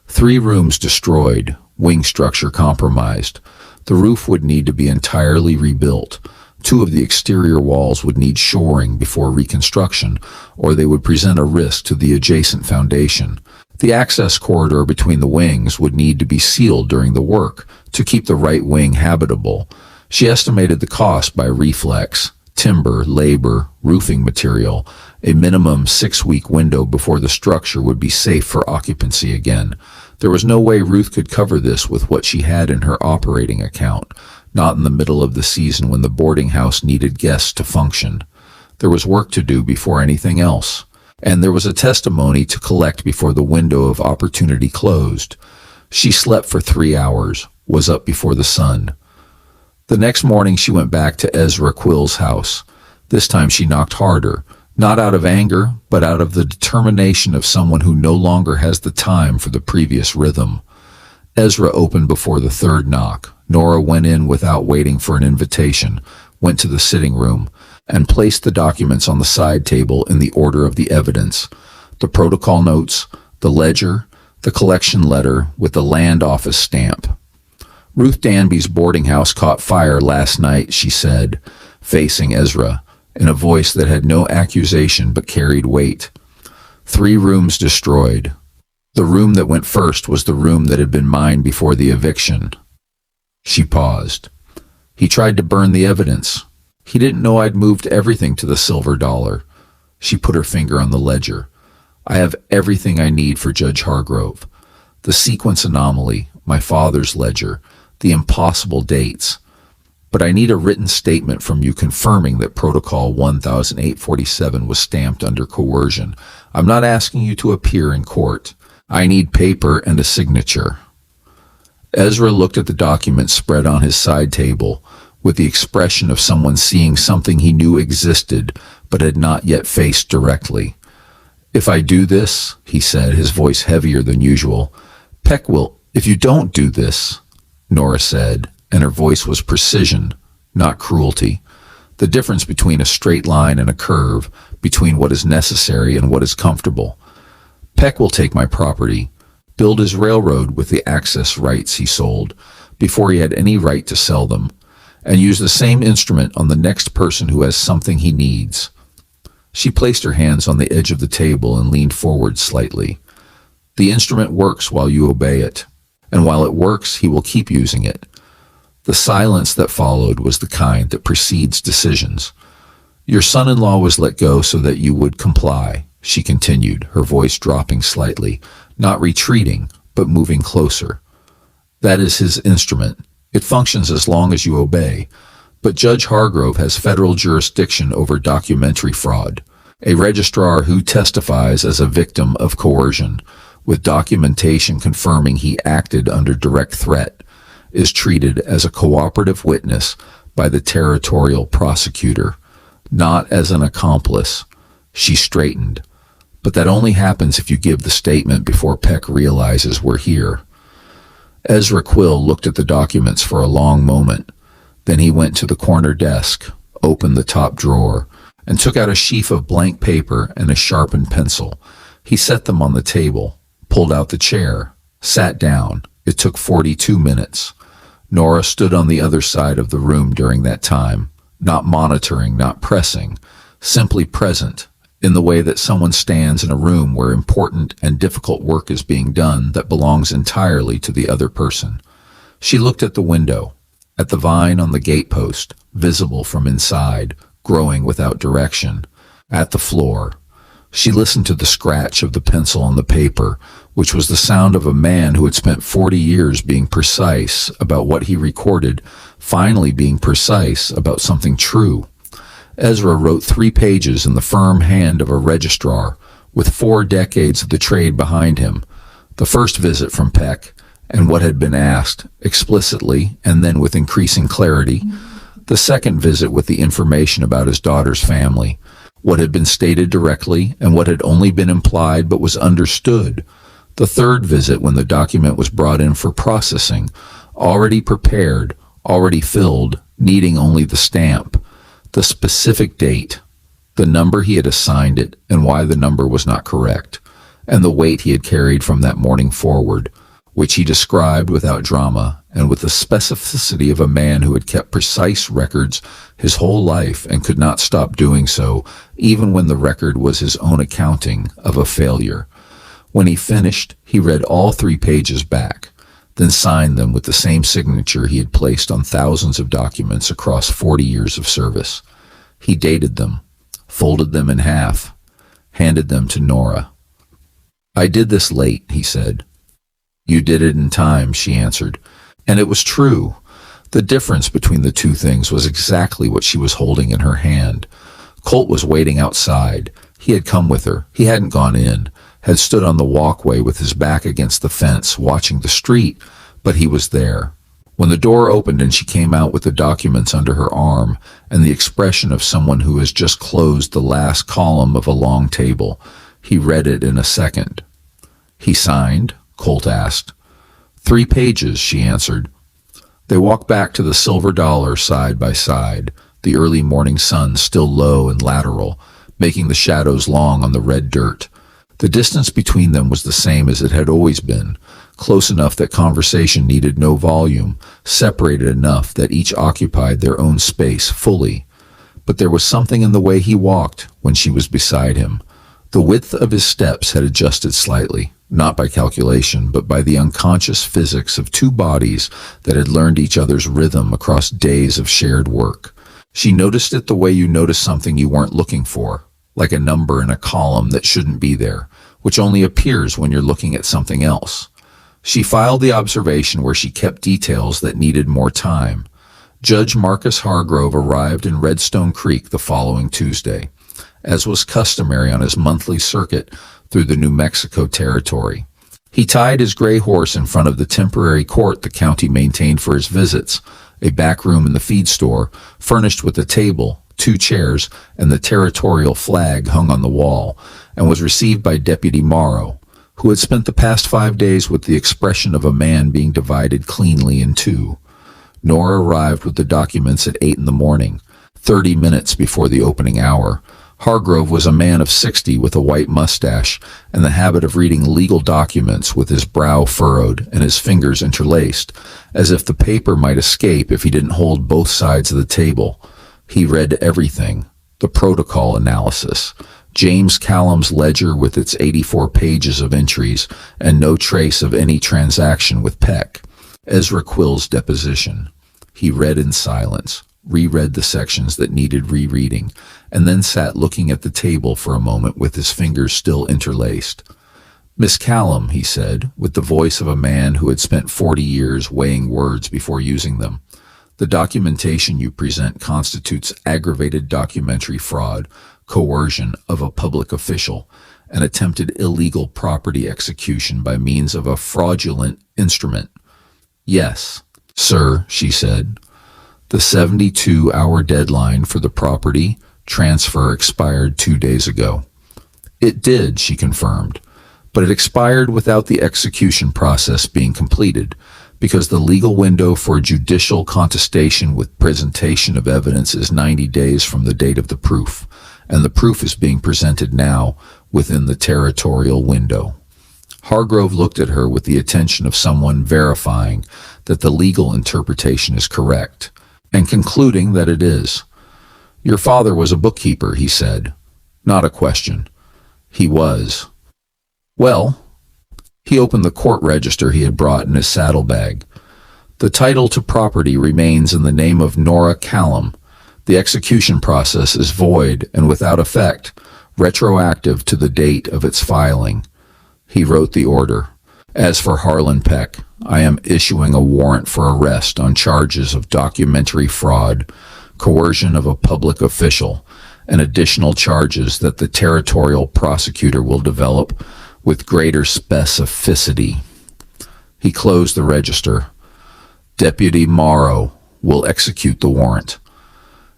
3 rooms destroyed, wing structure compromised. The roof would need to be entirely rebuilt. 2 of the exterior walls would need shoring before reconstruction, or they would present a risk to the adjacent foundation. The access corridor between the wings would need to be sealed during the work to keep the right wing habitable. She estimated the cost by reflex, timber, labor, roofing material, a minimum 6-week window before the structure would be safe for occupancy again. There was no way Ruth could cover this with what she had in her operating account, not in the middle of the season when the boarding house needed guests to function. There was work to do before anything else, and there was a testimony to collect before the window of opportunity closed. She slept for 3 hours, was up before the sun. The next morning she went back to Ezra Quill's house. This time she knocked harder, not out of anger, but out of the determination of someone who no longer has the time for the previous rhythm. Ezra opened before the 3rd knock. Nora went in without waiting for an invitation, went to the sitting room, and placed the documents on the side table in the order of the evidence. The protocol notes, the ledger, the collection letter with the land office stamp. Ruth Danby's boarding house caught fire last night, she said, facing Ezra, in a voice that had no accusation but carried weight. 3 rooms destroyed. The room that went first was the room that had been mine before the eviction. She paused. He tried to burn the evidence. He didn't know I'd moved everything to the Silver Dollar. She put her finger on the ledger. I have everything I need for Judge Hargrove. The sequence anomaly, my father's ledger, the impossible dates. But I need a written statement from you confirming that Protocol 1847 was stamped under coercion. I'm not asking you to appear in court. I need paper and a signature. Ezra looked at the document spread on his side table with the expression of someone seeing something he knew existed but had not yet faced directly. "If I do this," he said, his voice heavier than usual, "Peck will—" "If you don't do this," Nora said, and her voice was precision, not cruelty. The difference between a straight line and a curve, between what is necessary and what is comfortable. "Peck will take my property, build his railroad with the access rights he sold, before he had any right to sell them, and use the same instrument on the next person who has something he needs." She placed her hands on the edge of the table and leaned forward slightly. "The instrument works while you obey it, and while it works, he will keep using it." The silence that followed was the kind that precedes decisions. "Your son-in-law was let go so that you would comply," she continued, her voice dropping slightly, not retreating, but moving closer. "That is his instrument. It functions as long as you obey. But Judge Hargrove has federal jurisdiction over documentary fraud. A registrar who testifies as a victim of coercion, with documentation confirming he acted under direct threat, is treated as a cooperative witness by the territorial prosecutor, not as an accomplice." She straightened. "But that only happens if you give the statement before Peck realizes we're here." Ezra Quill looked at the documents for a long moment. Then he went to the corner desk, opened the top drawer, and took out a sheaf of blank paper and a sharpened pencil. He set them on the table, pulled out the chair, sat down. It took 42 minutes. Nora stood on the other side of the room during that time, not monitoring, not pressing, simply present, in the way that someone stands in a room where important and difficult work is being done that belongs entirely to the other person. She looked at the window, at the vine on the gatepost, visible from inside, growing without direction, at the floor. She listened to the scratch of the pencil on the paper, which was the sound of a man who had spent 40 years being precise about what he recorded, finally being precise about something true. Ezra wrote 3 pages in the firm hand of a registrar, with 4 decades of the trade behind him. The first visit from Peck, and what had been asked, explicitly and then with increasing clarity. The second visit with the information about his daughter's family, what had been stated directly and what had only been implied but was understood. The third visit when the document was brought in for processing, already prepared, already filled, needing only the stamp, the specific date, the number he had assigned it and why the number was not correct, and the weight he had carried from that morning forward, which he described without drama and with the specificity of a man who had kept precise records his whole life and could not stop doing so, even when the record was his own accounting of a failure. When he finished, he read all 3 pages back, then signed them with the same signature he had placed on thousands of documents across 40 years of service. He dated them, folded them in half, handed them to Nora. "I did this late," he said. "You did it in time," she answered. And it was true. The difference between the 2 things was exactly what she was holding in her hand. Colt was waiting outside. He had come with her. He hadn't gone in, had stood on the walkway with his back against the fence, watching the street, but he was there. When the door opened and she came out with the documents under her arm and the expression of someone who has just closed the last column of a long table, he read it in a second. "He signed?" Colt asked. 3 pages, she answered. They walked back to the silver dollar side by side, the early morning sun still low and lateral, making the shadows long on the red dirt. The distance between them was the same as it had always been, close enough that conversation needed no volume, separated enough that each occupied their own space fully. But there was something in the way he walked when she was beside him. The width of his steps had adjusted slightly, not by calculation, but by the unconscious physics of 2 bodies that had learned each other's rhythm across days of shared work. She noticed it the way you notice something you weren't looking for, like a number in a column that shouldn't be there, which only appears when you're looking at something else. She filed the observation where she kept details that needed more time. Judge Marcus Hargrove arrived in Redstone Creek the following Tuesday, as was customary on his monthly circuit through the New Mexico territory. He tied his gray horse in front of the temporary court the county maintained for his visits, a back room in the feed store, furnished with a table, 2 chairs, and the territorial flag hung on the wall, and was received by Deputy Morrow, who had spent the past 5 days with the expression of a man being divided cleanly in two. Nora arrived with the documents at 8 in the morning, 30 minutes before the opening hour. Hargrove was a man of 60 with a white mustache and the habit of reading legal documents with his brow furrowed and his fingers interlaced, as if the paper might escape if he didn't hold both sides of the table. He read everything: the protocol analysis, James Callum's ledger with its 84 pages of entries and no trace of any transaction with Peck, Ezra Quill's deposition. He read in silence, reread the sections that needed rereading, and then sat looking at the table for a moment with his fingers still interlaced. "Miss Callum," he said, with the voice of a man who had spent 40 years weighing words before using them, "the documentation you present constitutes aggravated documentary fraud, coercion of a public official, and attempted illegal property execution by means of a fraudulent instrument." "Yes, sir," she said. "The 72-hour deadline for the property transfer expired 2 days ago." "It did," she confirmed, "but it expired without the execution process being completed, because the legal window for judicial contestation with presentation of evidence is 90 days from the date of the proof, and the proof is being presented now within the territorial window." Hargrove looked at her with the attention of someone verifying that the legal interpretation is correct, and concluding that it is. "Your father was a bookkeeper," he said. "Not a question." "He was." "Well," he opened the court register he had brought in his saddlebag. "The title to property remains in the name of Nora Callum. The execution process is void and without effect, retroactive to the date of its filing." He wrote the order. "As for Harlan Peck, I am issuing a warrant for arrest on charges of documentary fraud, coercion of a public official, and additional charges that the territorial prosecutor will develop with greater specificity." He closed the register. "Deputy Morrow will execute the warrant."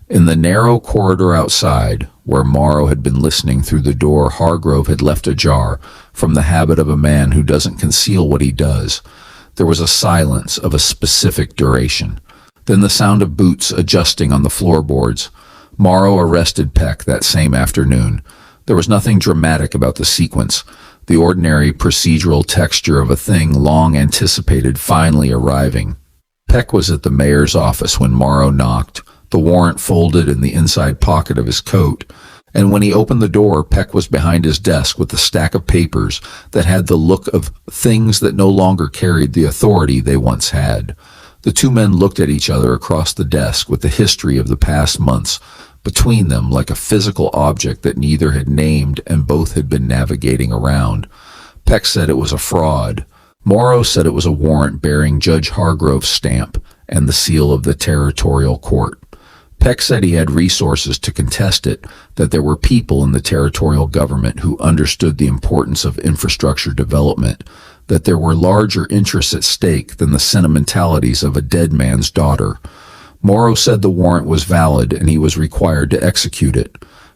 In the narrow corridor outside, where Morrow had been listening through the door Hargrove had left ajar from the habit of a man who doesn't conceal what he does, there was a silence of a specific duration. Then the sound of boots adjusting on the floorboards. Morrow arrested Peck that same afternoon. There was nothing dramatic about the sequence, the ordinary procedural texture of a thing long anticipated finally arriving. Peck was at the mayor's office when Morrow knocked, the warrant folded in the inside pocket of his coat, and when he opened the door, Peck was behind his desk with a stack of papers that had the look of things that no longer carried the authority they once had. The two men looked at each other across the desk with the history of the past months between them like a physical object that neither had named and both had been navigating around. Peck said it was a fraud. Morrow said it was a warrant bearing Judge Hargrove's stamp and the seal of the territorial court. Peck said he had resources to contest it, that there were people in the territorial government who understood the importance of infrastructure development, that there were larger interests at stake than the sentimentalities of a dead man's daughter. Morrow said the warrant was valid and he was required to execute it.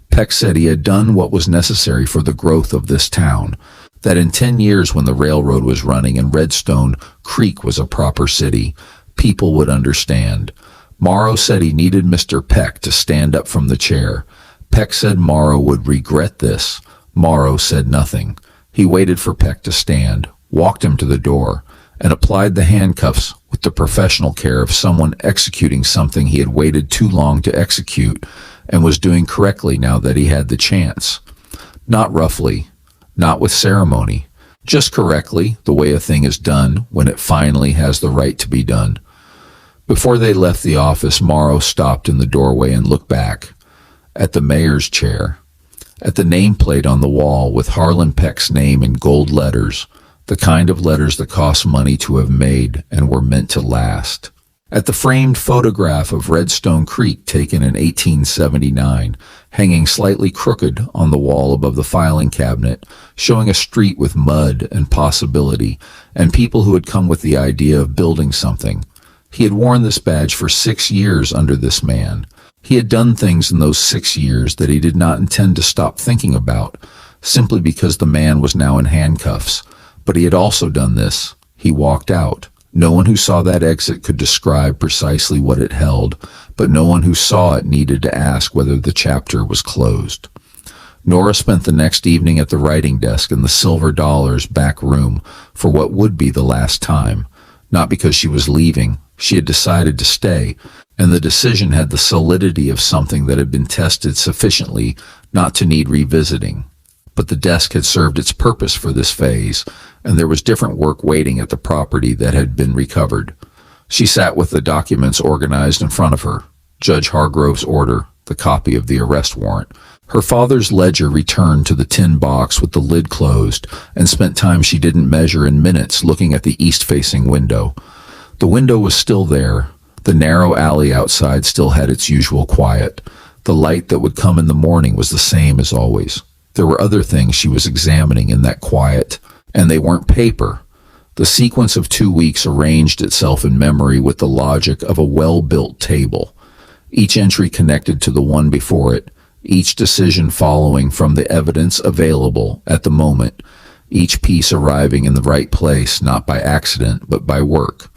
Peck said he had done what was necessary for the growth of this town, that in 10 years when the railroad was running and Redstone Creek was a proper city, people would understand. Morrow said he needed Mr. Peck to stand up from the chair. Peck said Morrow would regret this. Morrow said nothing. He waited for Peck to stand, walked him to the door, and applied the handcuffs with the professional care of someone executing something he had waited too long to execute and was doing correctly now that he had the chance. Not roughly, not with ceremony, just correctly, the way a thing is done when it finally has the right to be done. Before they left the office, Morrow stopped in the doorway and looked back at the mayor's chair, at the nameplate on the wall with Harlan Peck's name in gold letters, the kind of letters that cost money to have made and were meant to last. At the framed photograph of Redstone Creek taken in 1879, hanging slightly crooked on the wall above the filing cabinet, showing a street with mud and possibility, and people who had come with the idea of building something. He had worn this badge for 6 years under this man. He had done things in those 6 years that he did not intend to stop thinking about, simply because the man was now in handcuffs. But he had also done this. He walked out. No one who saw that exit could describe precisely what it held, but no one who saw it needed to ask whether the chapter was closed. Nora spent the next evening at the writing desk in the Silver Dollars back room for what would be the last time. Not because she was leaving. She had decided to stay, and the decision had the solidity of something that had been tested sufficiently not to need revisiting. But the desk had served its purpose for this phase, and there was different work waiting at the property that had been recovered. She sat with the documents organized in front of her. Judge Hargrove's order, the copy of the arrest warrant. Her father's ledger returned to the tin box with the lid closed, and spent time she didn't measure in minutes looking at the east-facing window. The window was still there. The narrow alley outside still had its usual quiet. The light that would come in the morning was the same as always. There were other things she was examining in that quiet, and they weren't paper. The sequence of 2 weeks arranged itself in memory with the logic of a well-built table, each entry connected to the one before it, each decision following from the evidence available at the moment, each piece arriving in the right place not by accident but by work.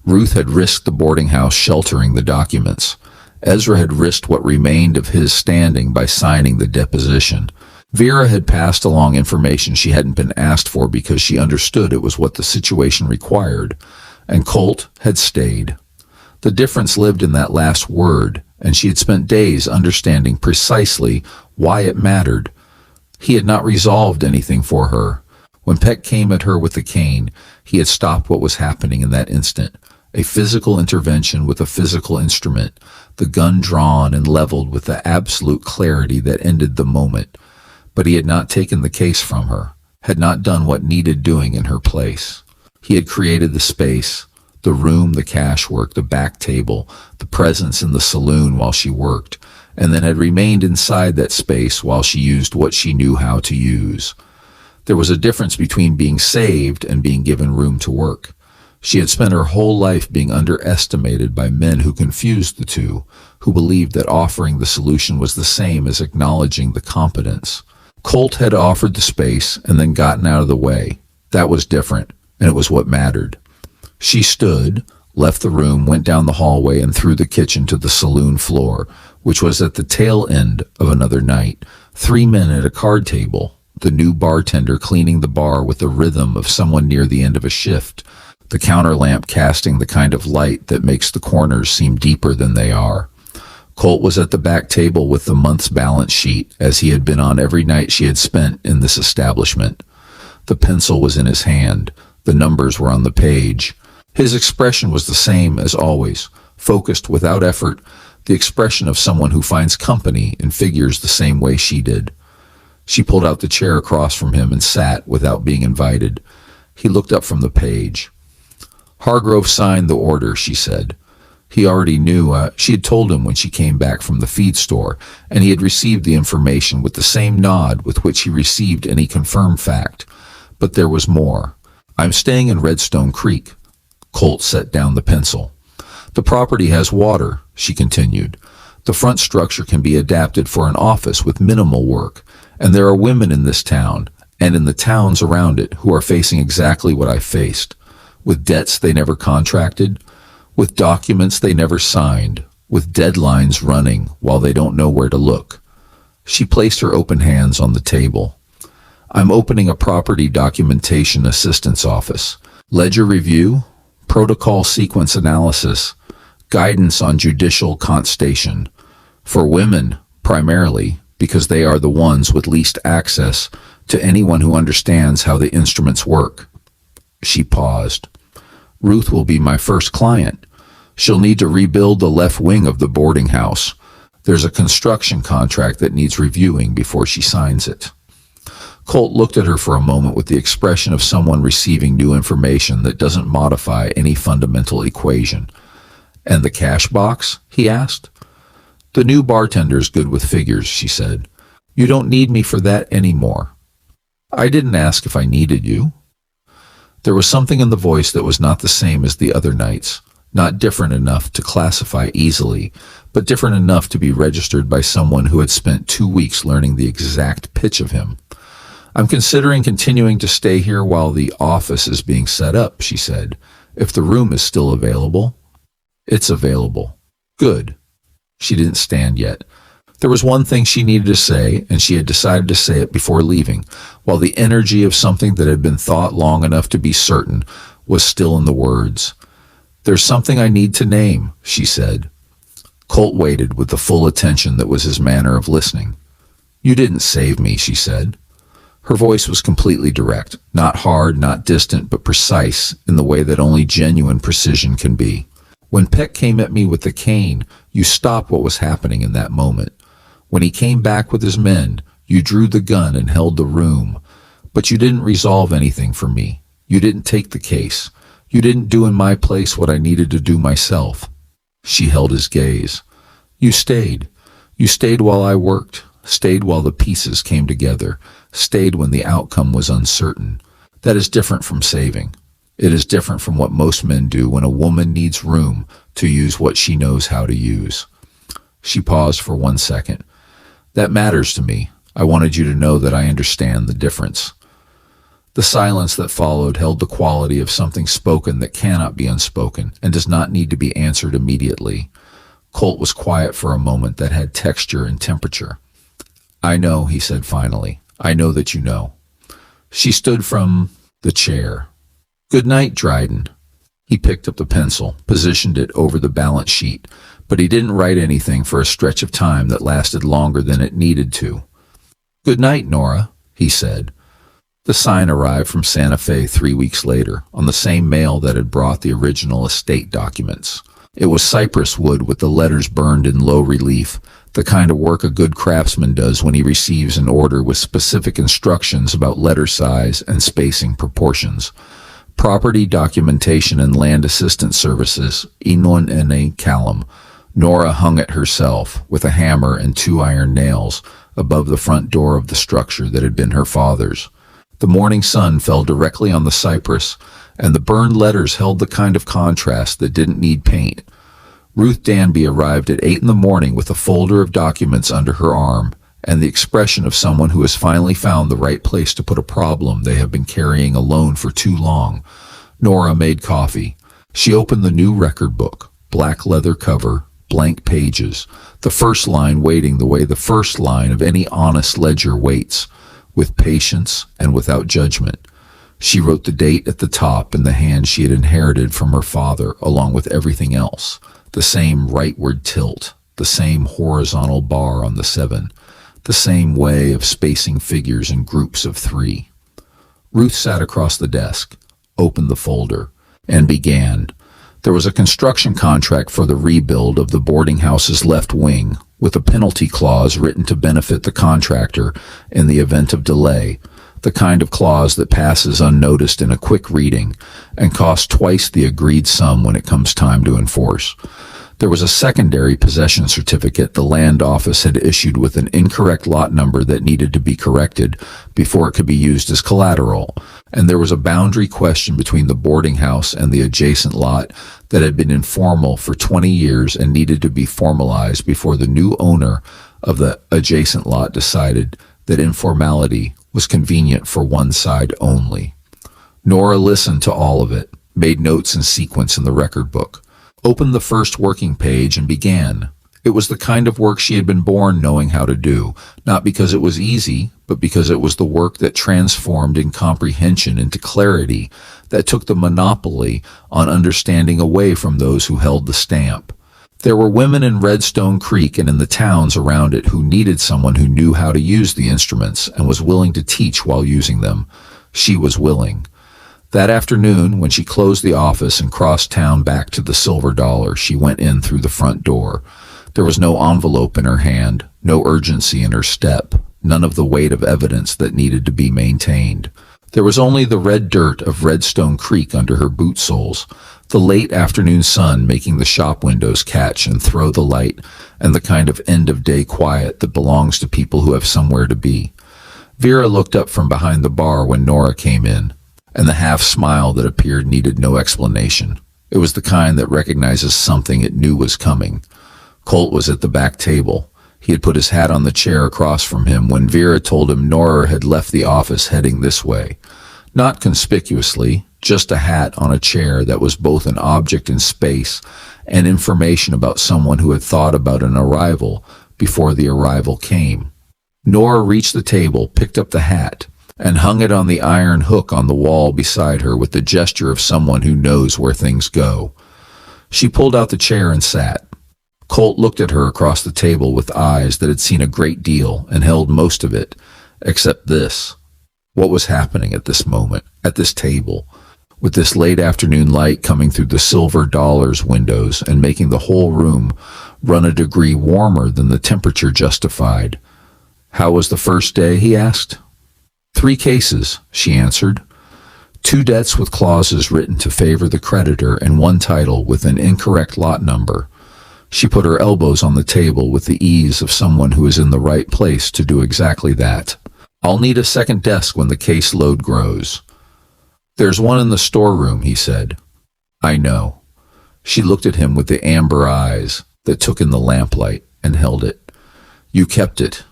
Ruth had risked the boarding house sheltering the documents. Ezra had risked what remained of his standing by signing the deposition. Vera had passed along information she hadn't been asked for because she understood it was what the situation required, and Colt had stayed. The difference lived in that last word, and she had spent days understanding precisely why it mattered. He had not resolved anything for her. When Peck came at her with the cane, he had stopped what was happening in that instant. A physical intervention with a physical instrument, the gun drawn and leveled with the absolute clarity that ended the moment. But he had not taken the case from her, had not done what needed doing in her place. He had created the space, the room, the cash work, the back table, the presence in the saloon while she worked, and then had remained inside that space while she used what she knew how to use. There was a difference between being saved and being given room to work. She had spent her whole life being underestimated by men who confused the two, who believed that offering the solution was the same as acknowledging the competence. Colt had offered the space and then gotten out of the way. That was different, and it was what mattered. She stood, left the room, went down the hallway and through the kitchen to the saloon floor, which was at the tail end of another night. 3 men at a card table, the new bartender cleaning the bar with the rhythm of someone near the end of a shift, the counter lamp casting the kind of light that makes the corners seem deeper than they are. Colt was at the back table with the month's balance sheet, as he had been on every night she had spent in this establishment. The pencil was in his hand. The numbers were on the page. His expression was the same as always, focused without effort, the expression of someone who finds company in figures the same way she did. She pulled out the chair across from him and sat without being invited. He looked up from the page. Hargrove signed the order, she said. He already knew. She had told him when she came back from the feed store, and he had received the information with the same nod with which he received any confirmed fact. But there was more. I'm staying in Redstone Creek. Colt set down the pencil. The property has water, she continued. The front structure can be adapted for an office with minimal work, and there are women in this town, and in the towns around it, who are facing exactly what I faced, with debts they never contracted, with documents they never signed, with deadlines running while they don't know where to look. She placed her open hands on the table. I'm opening a property documentation assistance office. Ledger review, protocol sequence analysis, guidance on judicial constation. For women, primarily, because they are the ones with least access to anyone who understands how the instruments work. She paused. Ruth will be my first client. She'll need to rebuild the left wing of the boarding house. There's a construction contract that needs reviewing before she signs it. Colt looked at her for a moment with the expression of someone receiving new information that doesn't modify any fundamental equation. And the cash box? He asked. The new bartender's good with figures, she said. You don't need me for that anymore. I didn't ask if I needed you. There was something in the voice that was not the same as the other nights, not different enough to classify easily, but different enough to be registered by someone who had spent 2 weeks learning the exact pitch of him. I'm considering continuing to stay here while the office is being set up, she said. If the room is still available. It's available. Good. She didn't stand yet. There was one thing she needed to say, and she had decided to say it before leaving, while the energy of something that had been thought long enough to be certain was still in the words. There's something I need to name, she said. Colt waited with the full attention that was his manner of listening. You didn't save me, she said. Her voice was completely direct, not hard, not distant, but precise in the way that only genuine precision can be. When Peck came at me with the cane, you stopped what was happening in that moment. When he came back with his men, you drew the gun and held the room. But you didn't resolve anything for me. You didn't take the case. You didn't do in my place what I needed to do myself. She held his gaze. You stayed. You stayed while I worked, stayed while the pieces came together, stayed when the outcome was uncertain. That is different from saving. It is different from what most men do when a woman needs room to use what she knows how to use. She paused for 1 second. That matters to me. I wanted you to know that I understand the difference. The silence that followed held the quality of something spoken that cannot be unspoken and does not need to be answered immediately. Colt was quiet for a moment that had texture and temperature. I know, he said finally. I know that you know. She stood from the chair. Good night, Dryden. He picked up the pencil, positioned it over the balance sheet, but he didn't write anything for a stretch of time that lasted longer than it needed to. Good night, Nora, he said. The sign arrived from Santa Fe 3 weeks later, on the same mail that had brought the original estate documents. It was cypress wood with the letters burned in low relief, the kind of work a good craftsman does when he receives an order with specific instructions about letter size and spacing proportions. Property Documentation and Land Assistance Services, Enon N.A. Callum. Nora hung it herself, with a hammer and 2 iron nails, above the front door of the structure that had been her father's. The morning sun fell directly on the cypress, and the burned letters held the kind of contrast that didn't need paint. Ruth Danby arrived at 8 in the morning with a folder of documents under her arm, and the expression of someone who has finally found the right place to put a problem they have been carrying alone for too long. Nora made coffee. She opened the new record book, black leather cover, blank pages, the first line waiting the way the first line of any honest ledger waits, with patience and without judgment. She wrote the date at the top in the hand she had inherited from her father, along with everything else. The same rightward tilt, the same horizontal bar on the 7, the same way of spacing figures in groups of 3. Ruth sat across the desk, opened the folder, and began. There was a construction contract for the rebuild of the boarding house's left wing, with a penalty clause written to benefit the contractor in the event of delay, the kind of clause that passes unnoticed in a quick reading and costs twice the agreed sum when it comes time to enforce. There was a secondary possession certificate the land office had issued with an incorrect lot number that needed to be corrected before it could be used as collateral, and there was a boundary question between the boarding house and the adjacent lot that had been informal for 20 years and needed to be formalized before the new owner of the adjacent lot decided that informality was convenient for one side only. Nora listened to all of it, made notes in sequence in the record book, opened the first working page and began. It was the kind of work she had been born knowing how to do, not because it was easy, but because it was the work that transformed incomprehension into clarity, that took the monopoly on understanding away from those who held the stamp. There were women in Redstone Creek and in the towns around it who needed someone who knew how to use the instruments and was willing to teach while using them. She was willing. That afternoon, when she closed the office and crossed town back to the Silver Dollar, she went in through the front door. There was no envelope in her hand, no urgency in her step, none of the weight of evidence that needed to be maintained. There was only the red dirt of Redstone Creek under her boot soles, The late afternoon sun making the shop windows catch and throw the light, and the kind of end-of-day quiet that belongs to people who have somewhere to be. Vera looked up from behind the bar when Nora came in, and the half-smile that appeared needed no explanation. It was the kind that recognizes something it knew was coming. Colt was at the back table. He had put his hat on the chair across from him when Vera told him Nora had left the office heading this way. Not conspicuously, just a hat on a chair that was both an object in space and information about someone who had thought about an arrival before the arrival came. Nora reached the table, picked up the hat, and hung it on the iron hook on the wall beside her with the gesture of someone who knows where things go. She pulled out the chair and sat. Colt looked at her across the table with eyes that had seen a great deal and held most of it, except this. What was happening at this moment, at this table, with this late afternoon light coming through the silver dollars windows and making the whole room run a degree warmer than the temperature justified? How was the first day, he asked. 3 cases, she answered. 2 debts with clauses written to favor the creditor and 1 title with an incorrect lot number. She put her elbows on the table with the ease of someone who is in the right place to do exactly that. I'll need a second desk when the case load grows. There's one in the storeroom, he said. I know. She looked at him with the amber eyes that took in the lamplight and held it. You kept it.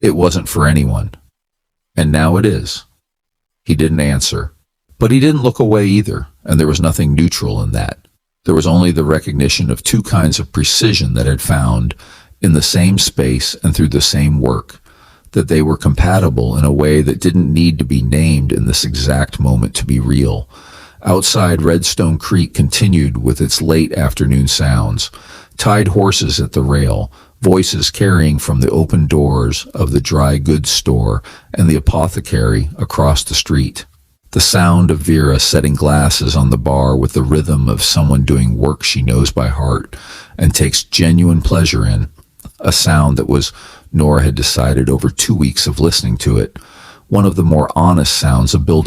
It wasn't for anyone. And now it is. He didn't answer. But he didn't look away either, and there was nothing neutral in that. There was only the recognition of 2 kinds of precision that had found, in the same space and through the same work, that they were compatible in a way that didn't need to be named in this exact moment to be real. Outside, Redstone Creek continued with its late afternoon sounds. Tied horses at the rail, voices carrying from the open doors of the dry goods store and the apothecary across the street. The sound of Vera setting glasses on the bar with the rhythm of someone doing work she knows by heart and takes genuine pleasure in. A sound that was, Nora had decided over 2 weeks of listening to it, one of the more honest sounds a building